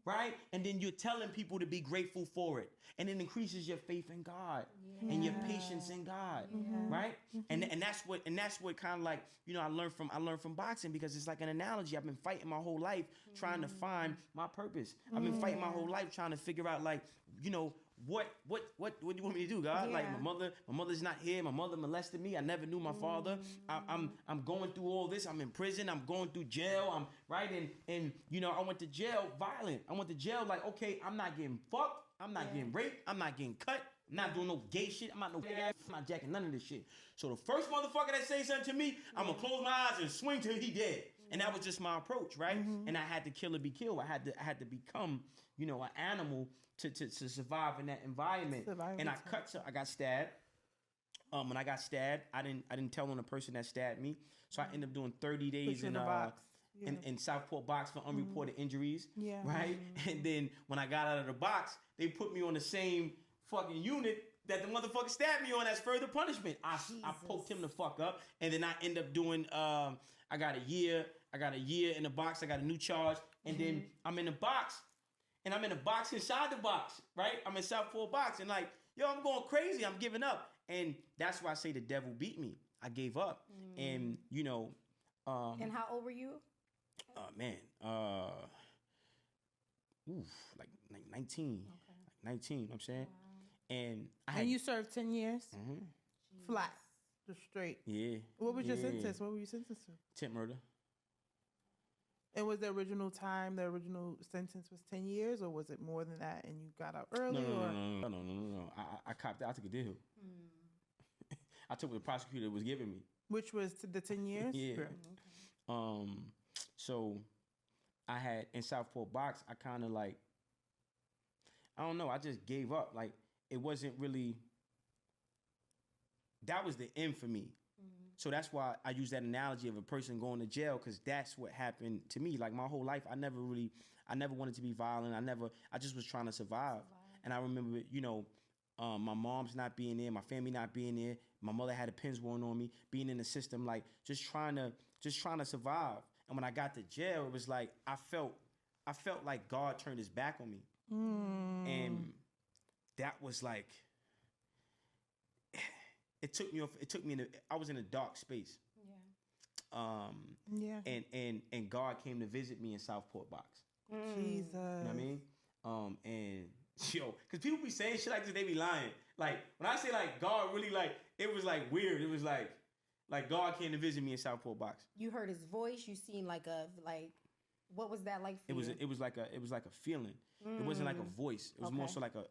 Right? And then you're telling people to be grateful for it. And it increases your faith in God and your patience in God. Right? And that's what kind of like, I learned from boxing, because it's like an analogy. I've been fighting my whole life trying to find my purpose. I've been fighting my whole life trying to figure out, like, what do you want me to do, God? Like my mother's not here. My mother molested me. I never knew my father. I'm going through all this. I'm in prison. I'm going through jail. I'm right and you know, I went to jail violent. I went to jail like, okay, I'm not getting fucked. I'm not getting raped. I'm not getting cut. I'm not doing no gay shit. I'm not jacking none of this shit. So the first motherfucker that say something to me, I'm gonna close my eyes and swing till he dead. And that was just my approach, right? And I had to kill or be killed. I had to become, you know, an animal to survive in that environment. And I got stabbed. When I got stabbed, I didn't tell on the person that stabbed me. So I ended up doing 30 days in Southport box for unreported injuries. Yeah. Right? And then when I got out of the box, they put me on the same fucking unit that the motherfucker stabbed me on as further punishment. I poked him the fuck up. And then I end up doing I got a year in the box. I got a new charge. And then I'm in the box. And I'm in a box inside the box, right? I'm in Southport box. And like, yo, I'm going crazy. I'm giving up. And that's why I say the devil beat me. I gave up. And, you know. And how old were you? Like 19. Okay. Like 19, you know what I'm saying? Wow. And you served 10 years? Flat. Just straight. Yeah. What was your sentence? What were you sentenced to? Attempt murder. And was the original sentence was 10 years, or was it more than that and you got out early? No. I copped out. I took a deal. I took what the prosecutor was giving me. Which was the 10 years? Yeah. Okay. So I had, in Southport box, I kind of like, I don't know, I just gave up. Like, it wasn't really, that was the end for me. So that's why I use that analogy of a person going to jail, because that's what happened to me. Like my whole life, I never wanted to be violent. I just was trying to survive. And I remember, you know, my mom's not being there, my family not being there. My mother had a pins worn on me, being in the system, like just trying to survive. And when I got to jail, it was like, I felt like God turned his back on me. And that was like, I was in a dark space. And God came to visit me in Southport box. Jesus. You know what I mean? And yo, because people be saying shit like this, they be lying. Like, when I say like God really, like, it was like weird. It was like God came to visit me in Southport box. You heard his voice, you seen like what was that like for you? It was like a feeling. It wasn't like a voice. It was more so like how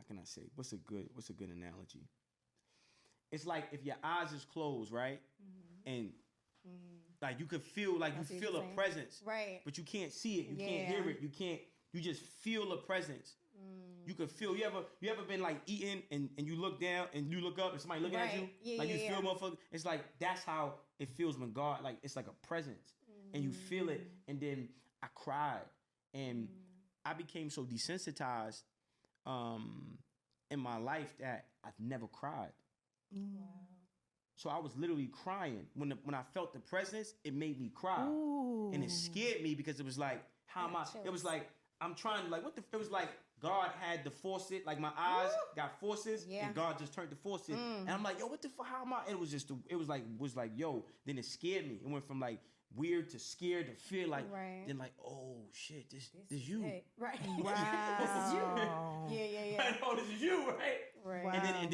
can I say? What's a good analogy? It's like if your eyes is closed, right? And like you could feel a presence, right? But you can't see it, you can't hear it, you just feel a presence. You could feel. You ever been like eating and you look down and you look up and somebody looking at you, you feel motherfucker. It's like that's how it feels when God, like, it's like a presence, and you feel it. And then I cried, and I became so desensitized in my life that I've never cried. Wow. So I was literally crying when I felt the presence. It made me cry. Ooh. And it scared me because it was like, how am I? It was like I'm trying to, like, what the? It was like God had the faucet, like my eyes got forces, and God just turned the faucet, and I'm like, yo, what the fuck? How am I? It was like, yo. Then it scared me. It went from like weird to scared to feel like, then like, oh shit, this you, right? Wow. This is you. Yeah. Like, oh, this is you, right? Right. Wow. And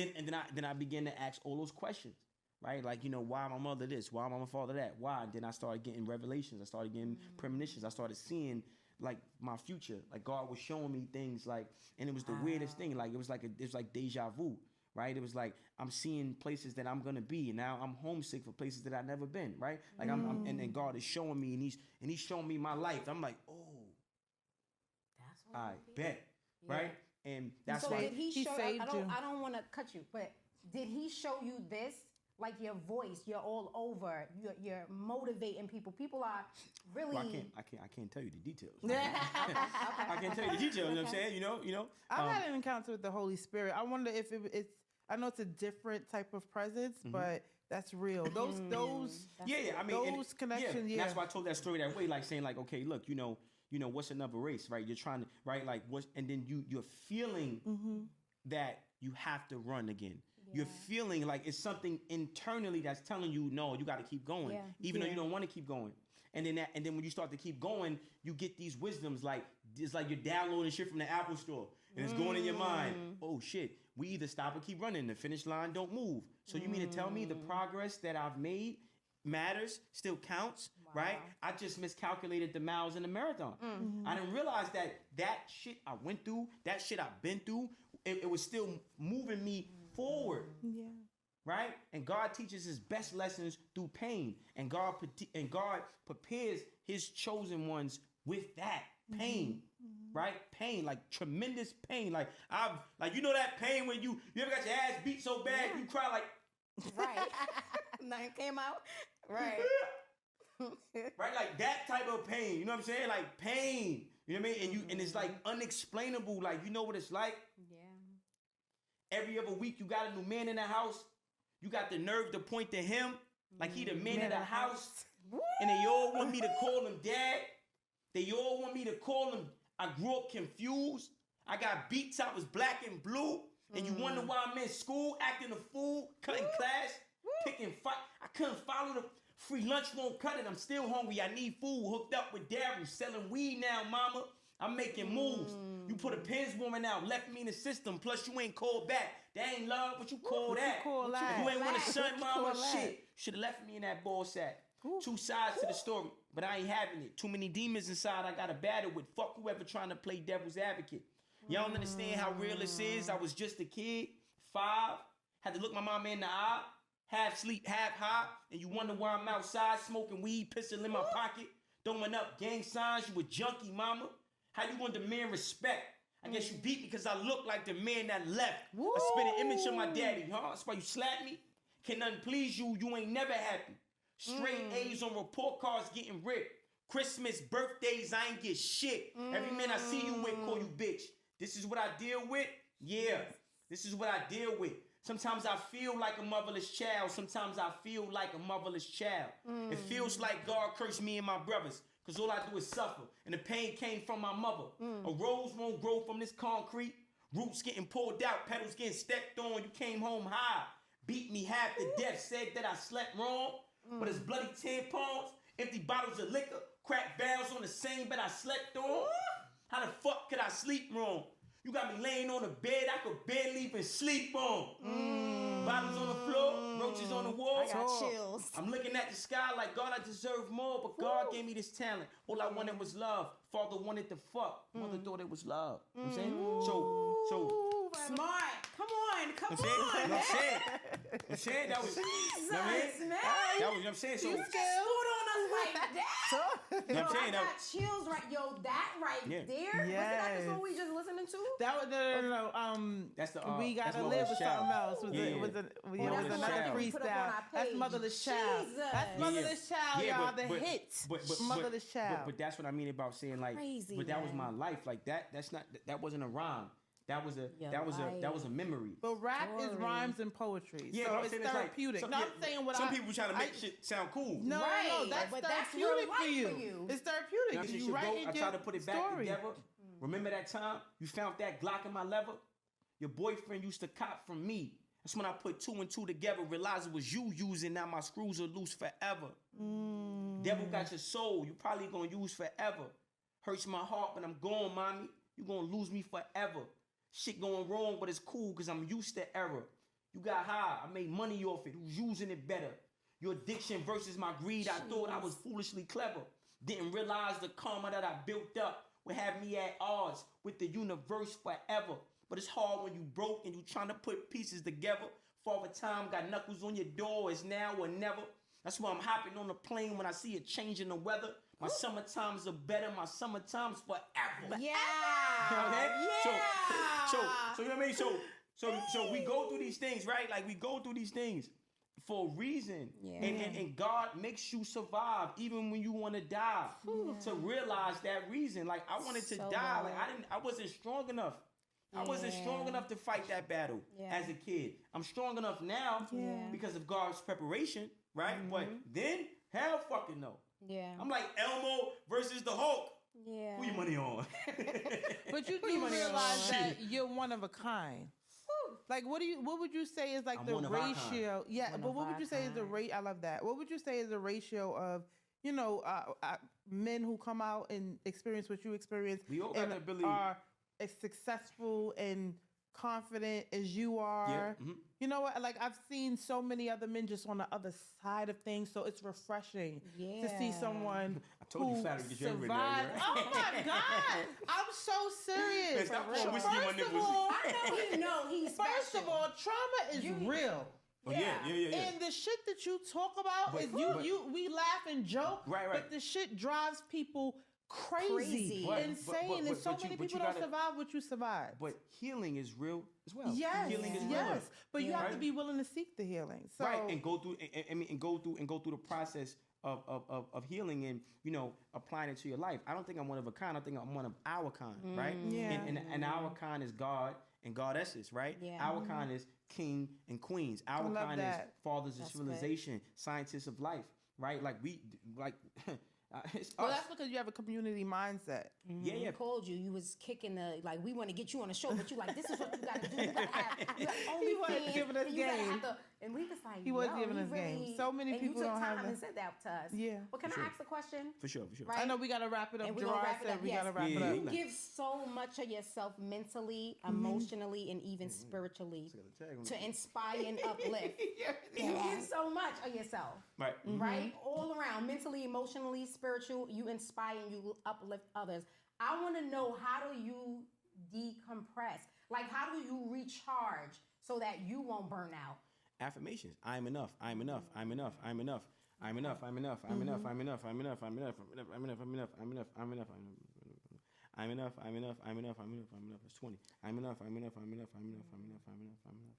then I began to ask all those questions. Right? Like, you know, why my mother this? Why my father that? Why? Then I started getting revelations. I started getting premonitions. I started seeing, like, my future. Like, God was showing me things, like, and it was the weirdest thing. Like, it was like deja vu, right? It was like I'm seeing places that I'm gonna be, and now I'm homesick for places that I've never been, right? Like and God is showing me, and he's showing me my life. I'm like, oh, that's what I bet, right? And that's why did he show? saved you. I don't want to cut you, but did he show you this? Like your voice, you're all over. You're motivating people. People are really. Well, I can't tell you the details. I can't tell you the details. You know what I'm saying? You know. I've had an encounter with the Holy Spirit. I wonder if it's. I know it's a different type of presence, but that's real. Those. I mean, those connections. Yeah. That's why I told that story that way, like saying, like, okay, look, you know, what's another race, right? You're trying to, right, like, and then you're feeling that you have to run again. You're feeling like it's something internally that's telling you, no, you got to keep going, even though you don't want to keep going. And then when you start to keep going, you get these wisdoms like it's like you're downloading shit from the Apple store and it's going in your mind. Oh shit, we either stop or keep running. The finish line don't move. So you mean to tell me the progress that I've made matters, still counts, right? I just miscalculated the miles in the marathon. I didn't realize that shit I went through, that shit I've been through, it was still moving me forward. Yeah. Right? And God teaches his best lessons through pain. And God prepares his chosen ones with that pain. Right? Pain, like tremendous pain. Like you know that pain when you ever got your ass beat so bad you cry like right. Nothing came out. Right. Right? Like that type of pain. You know what I'm saying? Like pain. You know what I mean? And it's like unexplainable. Like you know what it's like? Yeah. Every other week you got a new man in the house. You got the nerve to point to him like he the man of the house. And they all want me to call him dad. They all want me to call him. I grew up confused. I got beats. I was black and blue. And you wonder why I'm in school acting a fool, cutting class, picking fight. I couldn't follow the free lunch won't cut it. I'm still hungry. I need food. Hooked up with Daryl, selling weed now, mama. I'm making moves. You put a pins woman out, left me in the system. Plus you ain't called back. That ain't love. What you call that? You ain't want a son, mama. Shit. Should have left me in that ball sack. Two sides to the story, but I ain't having it. Too many demons inside I got to battle with. Fuck whoever trying to play devil's advocate. Y'all don't understand how real this is. I was just a kid, 5, had to look my mama in the eye, half sleep, half high, and you wonder why I'm outside smoking weed, pistol in my pocket, throwing up gang signs. You a junkie, mama. How you want to demand respect? I guess you beat me because I look like the man that left. I spit an image of my daddy, huh? That's why you slap me? Can nothing please you? You ain't never happy. Straight A's on report cards getting ripped. Christmas, birthdays, I ain't get shit. Every man I see you with call you bitch. This is what I deal with? Yeah. This is what I deal with. Sometimes I feel like a motherless child. Sometimes I feel like a motherless child. It feels like God cursed me and my brothers. Because all I do is suffer. And the pain came from my mother. A rose won't grow from this concrete. Roots getting pulled out. Petals getting stepped on. You came home high. Beat me half to death. Said that I slept wrong. But it's bloody tampons. Empty bottles of liquor. Cracked barrels on the same bed I slept on. How the fuck could I sleep wrong? You got me laying on the bed I could barely even sleep on. Bottles on the floor, roaches on the wall. I got chills. I'm looking at the sky like, God, I deserve more, but God gave me this talent. All I wanted was love. Father wanted to fuck. Mother thought it was love. You know what I'm saying? So Smart. Come on. I'm saying that was, Jesus, you know what I mean? man. That was, you know what I'm saying? So, You stood on us like that. you know what I'm I saying? got chills right, that right there. Yes. Was that the song we just listening to? That was no. That's the We that's Gotta Live with Motherless Child. something else. Was Yeah. another Motherless Child. freestyle. That's Motherless Child. Jesus. That's Motherless Child, Yeah, y'all. but- The hit. but- Motherless Child. But that's what I mean about saying like, Crazy, but that was man. my life. Like that wasn't a rhyme. That was a memory. But rap is Story. rhymes and poetry, Yeah, so but I'm it's saying it's like- therapeutic. some- no, yeah, I'm saying what some people try to make shit sound cool. No, Right, that's but that's therapeutic real for life you. for you. It's therapeutic. Now, since You you write broke, in I your try to put it back story. together. Remember that time you found that Glock in my lever? Your boyfriend used to cop from me. That's when I put 2 and 2 together, realized it was you using. Now my screws are loose forever. Devil got your soul. You probably gonna use forever. Hurts my heart, but I'm gone, mommy. You gonna lose me forever. Shit going wrong, but it's cool because I'm used to error. You got high. I made money off it. Who's using it better? Your addiction versus my greed. I thought I was foolishly clever. Didn't realize the karma that I built up would have me at odds with the universe forever. But it's hard when you broke and you trying to put pieces together. Father Time got knuckles on your door. It's now or never. That's why I'm hopping on the plane when I see a change in the weather. My summer times are better. My summer times forever. Yeah. You know what I'm saying? Yeah. So you know what I mean? So we go through these things, right? Like we go through these things for a reason. Yeah. And God makes you survive even when you want to die. To realize that reason. Like I wanted to So die. valid. Like I wasn't strong enough. I wasn't strong enough to fight that battle as a kid. I'm strong enough now because of God's preparation, right? But then, hell fucking no. Yeah. I'm like Elmo versus the Hulk. Yeah. Who your money on? But you do realize that you're one of a kind. Like, what would you say is like I'm the one of our kind. ratio? Yeah, One but of what would our you say is the kind. rate? I love that. What would you say is the ratio of, men who come out and experience what you experience We all got and the ability- are as successful and confident as you are? Yeah, You know what? Like, I've seen so many other men just on the other side of things, so it's refreshing to see Yeah. someone I told you who flattery gets you everywhere, survived. right? Oh my God! I'm so serious. Hey, stop pouring whiskey in my First of nipples. all, I know he's first of special. all, trauma is real. Oh, yeah. And the shit that you talk about But- is but- we laugh and joke, Right. but the shit drives people crazy, But- insane, and so but you- many but you people don't gotta- survive what you survived. But healing is real as well. Yes, Healing is real. yes, but you have to Right? be willing to seek the healing. So, Right, and go through and go through the process of healing and applying it to your life. I don't think I'm one of a kind. I think I'm one of our kind, right? Yeah. And our kind is God and goddesses, right? Yeah. Our kind is king and queens. Our love kind that. is fathers of That's civilization, scientists of life, right? Like it's well, us. that's because you have a community mindset. Yeah, yeah. I called you. You was kicking the we want to get you on the show, but you like this is what you got to do. You got to have He wasn't giving us game. And we was like, He wasn't yo, giving us game. really- So many and people you took don't have time that. and said that to us. Yeah. Well, can For I sure. ask a question? For sure. Right. I know we gotta wrap it up. And we're gonna Gerard wrap it said up. we Yes. gotta wrap Yeah, it yeah, up. You give so much of yourself mentally, emotionally, and even spiritually to inspire and uplift. You give so much of yourself. Right. Right? All around, mentally, emotionally, spiritual, you inspire and you uplift others. I want to know, how do you decompress? Like, how do you recharge so that you won't burn out? Affirmations. I'm enough. I'm enough. I'm enough. I'm enough. I'm enough. I'm enough. I'm enough. I'm enough. I'm enough. I'm enough. I'm enough. I'm enough. I'm enough. I'm enough. I'm enough. I'm enough. I'm enough. I'm enough. I'm enough. It's 20. I'm enough. I'm enough. I'm enough. I'm enough. I'm enough. I'm enough. I'm enough.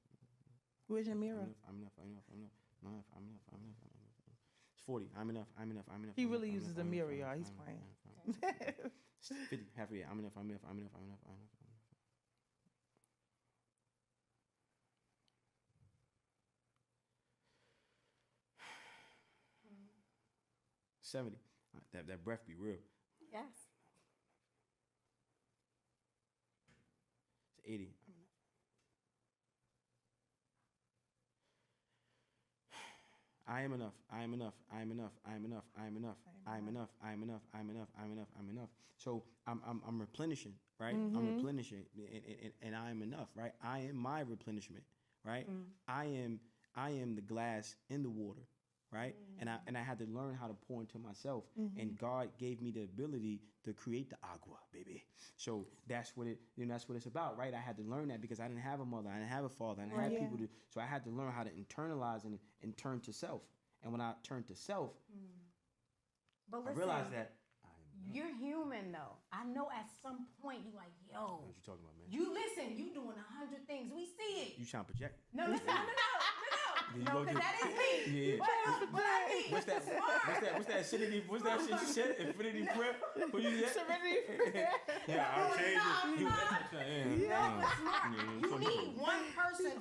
Where's your mirror? I'm enough. I'm enough. I'm enough. I'm enough. I'm enough. I'm enough. It's 40. I'm enough. I'm enough. I'm enough. He really uses a mirror, y'all. He's playing. 50. Half a year. I'm enough. I'm enough. I'm enough. I'm enough. I'm enough. 70. That breath be real. Yes. It's 80. I am enough. I am enough. I am enough. I am enough. I am enough. I am enough. I am enough. I am enough. I'm enough. I'm enough. So I'm replenishing, right? I'm replenishing, and I am enough, right? I am my replenishment, right? I am the glass in the water, right? And I had to learn how to pour into myself, and God gave me the ability to create the agua, baby. So that's what it's about, right? I had to learn that because I didn't have a mother, I didn't have a father, I didn't have people to. So I had to learn how to internalize and turn to self. And when I turned to self, But I listen, realized that you're human, though. I know at some point you're like, yo. what you talking about, man? You listen, you doing 100 things. We see it. You trying to project? No, listen, no, because that is me. Yeah. But I mean, What's that? What's that acidity? What's that shit you said? Infinity prayer? What you said? Serenity. Yeah, I'm changing. You, you need one person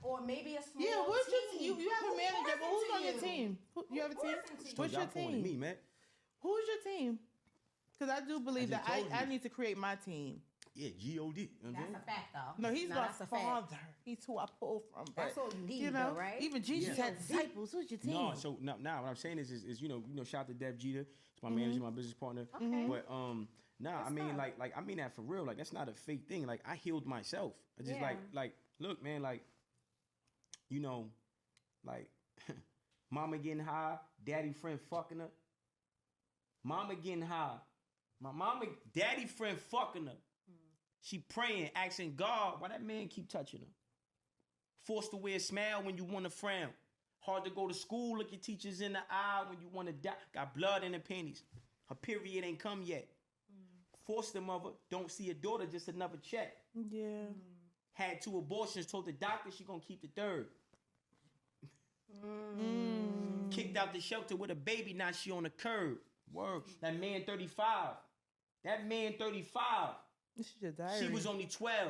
or maybe a small Yeah, what's team. your you have a manager, but who's on your team? You have a team? Who's What's your Y'all pointing at me, team? man. Who's your team? Because I do believe just that told I you. need to create my team. Yeah, G-O-D. You know what I'm That's saying? a fact, though. No, he's my that's a fact. father. He's who I pull from. That's But, all you need, you know, though, right? even Jesus Yeah. had disciples. Who's your team? No, so now what I'm saying is shout out to Dev Jeter. It's my manager, my business partner. Okay. But I mean like I mean that for real. Like that's not a fake thing. Like I healed myself. I just Yeah. like look, man, like like mama getting high, daddy friend fucking her. Mama getting high. My mama, daddy friend fucking her. She praying, asking God, why that man keep touching her? Forced to wear a smile when you want to frown. Hard to go to school, look your teachers in the eye when you want to die. Got blood in her panties. Her period ain't come yet. Forced the mother, don't see a daughter, just another check. Yeah. Had 2 abortions, told the doctor she gonna keep the 3rd. Kicked out the shelter with a baby, now she on the curb. Word. That man 35. That man 35. This is your diary. She was only 12.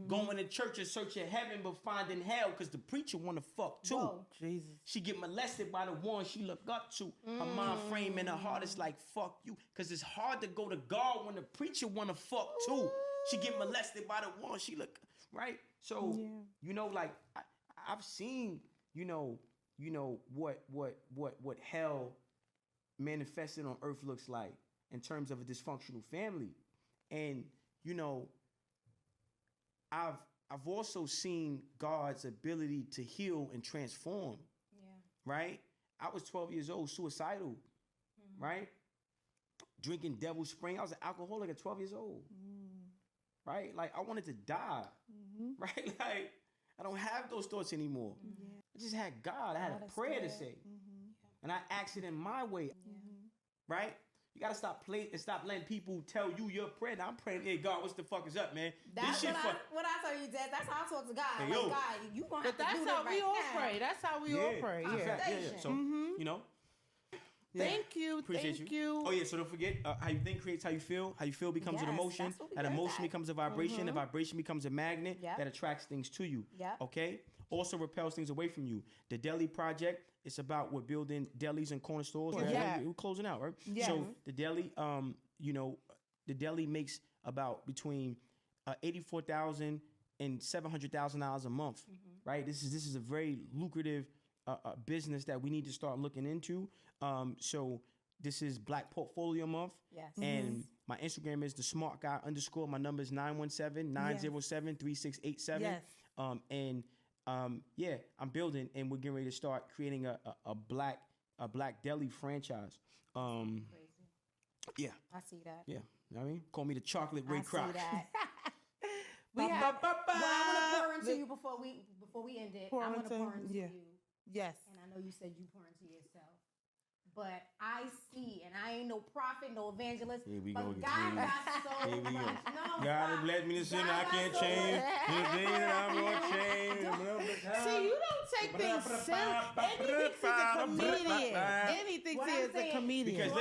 Going to church in search of heaven but finding hell because the preacher want to fuck too. Whoa. Jesus. She get molested by the one she look up to. Her mind frame and her heart is like, fuck you. Because it's hard to go to God when the preacher want to fuck too. She get molested by the one she look, right? So you know, like I've seen, what hell manifested on earth looks like in terms of a dysfunctional family. And, I've also seen God's ability to heal and transform. Yeah. Right? I was 12 years old, suicidal, right? Drinking Devil's Spring. I was an alcoholic at 12 years old. Right? Like I wanted to die. Right? Like I don't have those thoughts anymore. I just had God. I had a prayer to say. And I asked it in my way. Right? You gotta stop letting people tell you your prayer. Now I'm praying, hey God, what's the fuck is up, man? That's what I tell you, Dad. That's how I talk to God. Hey, like, God, you gonna have to do that right now. That's how we all pray. Yeah. So, Thank you. Thank you. Oh yeah, so don't forget, how you think creates how you feel. How you feel becomes an emotion. That emotion becomes a vibration. The vibration becomes a magnet that attracts things to you. Okay? Also repels things away from you. The Deli Project, it's about we're building delis and corner stores. Right? We're closing out, right? Yeah. So the deli, the deli makes about between $84,000 and $700,000 a month, right? This is a very lucrative business that we need to start looking into. So this is Black Portfolio Month. Yes. And my Instagram is @thesmartguy_. My number is 917-907-3687. Yes. I'm building, and we're getting ready to start creating a black deli franchise. Crazy. Yeah. I see that. Yeah. You know what I mean? Call me the chocolate Ray Kroc. I see that. I want to pour into you before we end it. I want to pour into you. Yes. And I know you said you pour into yourself. But I see, and I ain't no prophet, no evangelist, but God got so much. No, God bless me to sin, I can't change. I'm going to change. See, you don't take things serious. Anything is a comedian. Because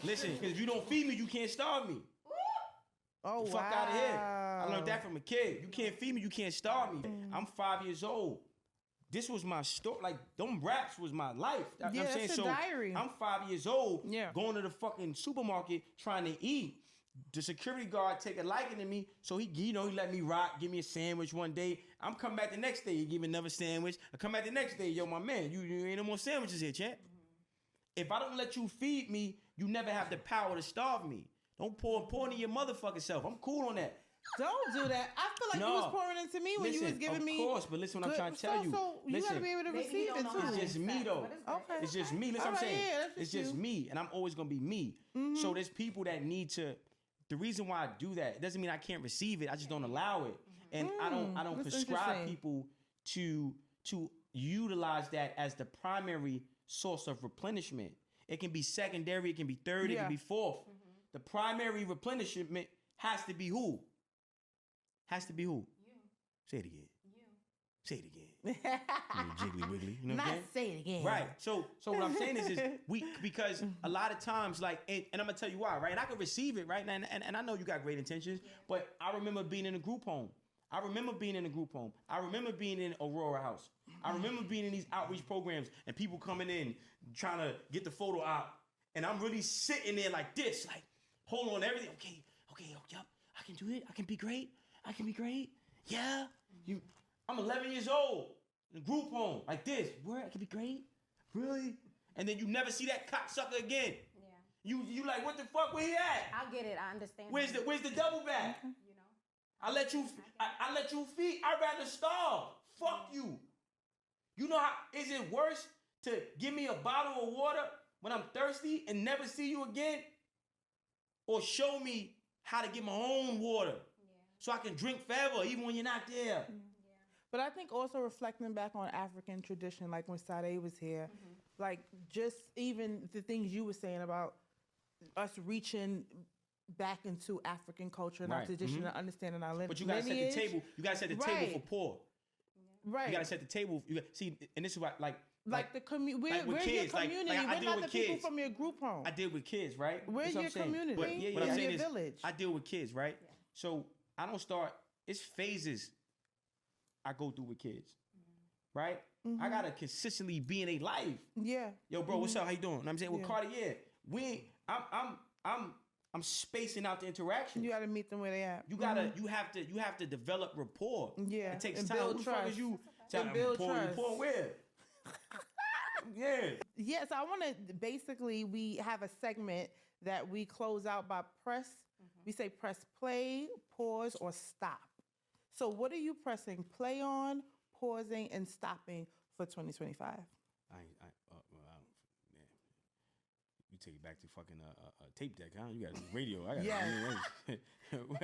listen, because if you don't feed me, you can't starve me. Oh, fuck out of here. I learned that from a kid. You can't feed me, you can't starve me. I'm 5 years old. This was my story. Like, them raps was my life. I'm saying? It's a diary. I'm 5 years old, going to the fucking supermarket trying to eat. The security guard take a liking to me, so he let me rock, give me a sandwich one day. I'm coming back the next day, he give me another sandwich. I come back the next day, yo, my man, you ain't no more sandwiches here, champ. If I don't let you feed me, you never have the power to starve me. Don't pour into your motherfucking self. I'm cool on that. Don't do that. I feel like you was pouring into me when you was giving me. Of course, but listen what I'm trying to tell you. So you gotta be able to receive it too. It's just me though. Okay. It's just me. Listen what I'm saying. It's just me, and I'm always gonna be me. So there's people that need to. The reason why I do that, it doesn't mean I can't receive it. I just don't allow it, and I don't prescribe people to utilize that as the primary source of replenishment. It can be secondary. It can be third. It can be fourth. The primary replenishment has to be who? Has to be who? You. Say it again. You. Say it again. Jiggly wiggly. You know what I'm saying? Say it again. Right. So what I'm saying is because a lot of times, like, and I'm gonna tell you why, right? And I can receive it, right? And I know you got great intentions, but I remember being in a group home. I remember being in Aurora House. I remember being in these outreach programs and people coming in trying to get the photo out, and I'm really sitting there like this, like, hold on, everything. Okay, yep, I can do it. I can be great. Yeah. I'm 11 years old in a group home like this. Where I can be great? Really? And then you never see that cocksucker again. Yeah. You like, what the fuck? Where he at? I get it. I understand. Where's the double back? I let you feed. I'd rather starve. Fuck you. You know how is it worse to give me a bottle of water when I'm thirsty and never see you again? Or show me how to get my own water so I can drink forever, even when you're not there. Yeah. But I think also reflecting back on African tradition, like when Sade was here, like just even the things you were saying about us reaching back into African culture and our tradition and understanding our lineage. But you gotta set the table. You gotta set the table for poor. Right. You gotta set the table. See, and this is what we're kids, your community. We're not the people from your group home. I deal with kids, right? We're your community. But what I'm saying is, village. I deal with kids, right? Yeah. So I don't start. It's phases I go through with kids, right? I gotta consistently be in a life. Yeah. Yo, bro, what's up? How you doing? And I'm saying with Cartier, I'm I'm spacing out the interaction. You got to meet them where they at. You have to develop rapport. Yeah, it takes and time. build Who the fuck trust. is you? And build trust. Rapport where? Yeah. Yeah, so I want to basically, we have a segment that we close out by press. We say press play, pause, or stop. So what are you pressing play on, pausing, and stopping for 2025? You take it back to fucking tape deck, huh? You got radio. I got Yes. you know what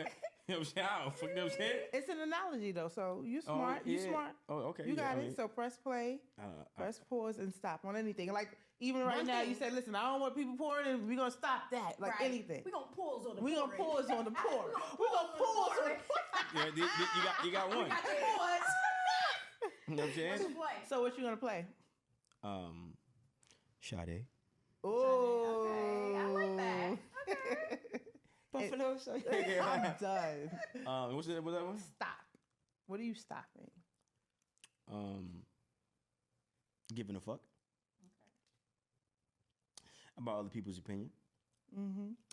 I'm saying? I don't fucking know what I'm saying. It's an analogy though, so you smart. Yeah. You smart. Oh, okay. You got I it. mean, So press play, press pause, and stop on anything. Like even right One now, thing- you said, "Listen, I don't want people pouring, and we're gonna stop that." Like anything. We're gonna pause on the We're gonna pause on the pour. We're gonna pause on the yeah, you got one. We got the pause. You know what I'm saying? What's the play? So what you gonna play? Sade. Oh, Okay, I like that. Okay. Buffalo. I'm done. What's that one? Stop. What are you stopping? Giving a fuck about other people's opinion.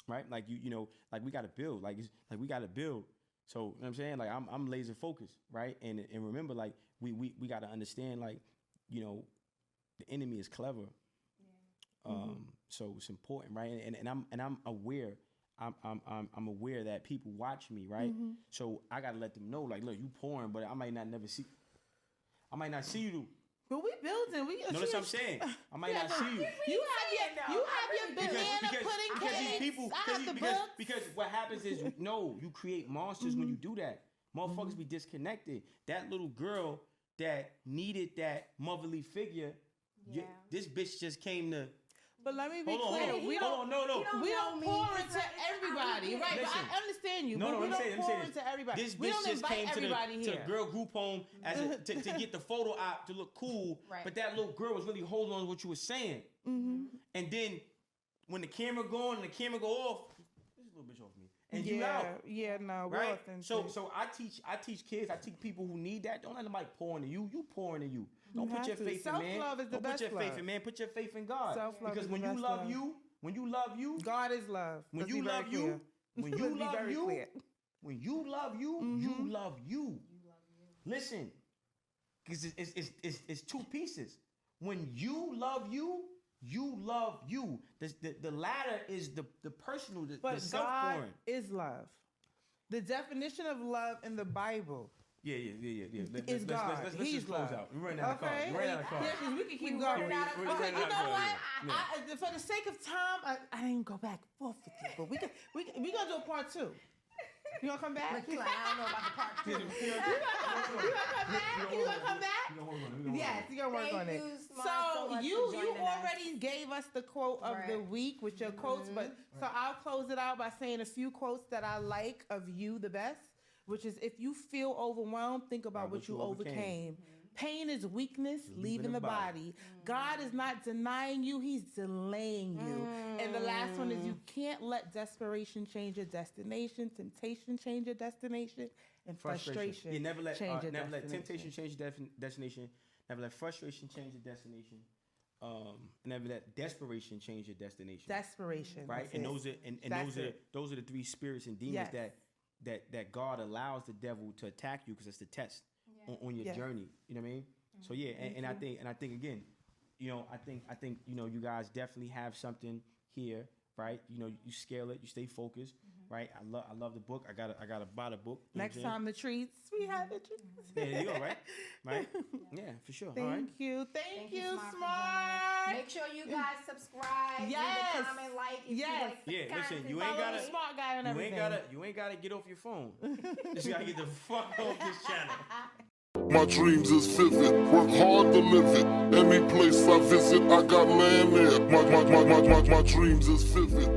Right? Like you know, like we gotta build. Like we gotta build. So you know what I'm saying? Like I'm laser focused, right? And remember, like we gotta understand, like, you know, the enemy is clever. So it's important, right? And I'm aware. I'm aware that people watch me, right? So I gotta let them know, like, look, you pouring, but I might not see you. But we building. We No, that's what I'm saying. I might not see you. You have your banana pudding cakes. I have the books. Because what happens is, you create monsters when you do that. Motherfuckers be disconnected. That little girl that needed that motherly figure, this bitch just came to. But let me be Hold clear. on. We don't pour into everybody, right? Listen. But I understand you. No, but we I'm don't saying pour this. into everybody. This We bitch don't just invite came to everybody the here. girl group home as to get the photo op to look cool. Right. But that little girl was really holding on to what you were saying. And then when the camera go on and the camera go off, this little bitch off me. And you out. Yeah, no, we're Right? authentic. So I teach kids, I teach people who need that. Don't let nobody pour into you. You pour into you. Don't put have your to. faith in man. Self-love is the Don't best put your faith love. in man. Put your faith in God. Self-love because is when the you best love love. when you love you, God is love. when Let's you be very love you, clear. when Let's you be love very you, clear. when you love you, you love you. Listen, because it's two pieces. When you love you, you love you. The latter is the personal, the But God self-pouring. is love. The definition of love in the Bible Yeah. is God. Let's He's just close love. out. We're running out of cards. Okay? We're running out of cards. Yeah, 'cause we can keep going. running out of Okay, cards. you know what? Yeah. For the sake of time, I didn't go back and forth with you, but we gonna do a part 2. You gonna come back? Look, you like, I don't know about the part 2. You gonna come back? Yes, you gonna work on it. Thank you, Smart, so So much you for joining already gave us the quote of the Right. week with your quotes, but so I'll close it out by saying a few quotes that I like of you the best, which is if you feel overwhelmed, think about what you overcame. Pain is weakness, leaving the body. God is not denying you, he's delaying you. And the last one is you can't let desperation change your destination, temptation change your destination, and frustration You never let change your never let destination. temptation change your destination. Never let frustration change your destination. Never let desperation change your destination. Desperation. Right? that's And it. those are and That's those are it. those are the three spirits and demons Yes. that God allows the devil to attack you because it's the test on your Yes. journey. You know what I mean? So yeah, and I think again, you know, I think you know, you guys definitely have something here, right? You know, you scale it, you stay focused, right? I love the book. I gotta buy the book. You know Next what I'm time the treats, we have the treats. saying? There you go, right? Yeah, for sure. All right. Thank you. Thank you, Smart, for Smart. joining us. Make sure you guys subscribe, Yes. leave a comment, like if Yes. you like the Yeah, listen, content. you ain't Follow gotta- the Smart guy on You everything. ain't gotta get off your phone. Just gotta get the fuck off this channel. My dreams is vivid, work hard to live it. Any place I visit, I got land there. My dreams is vivid.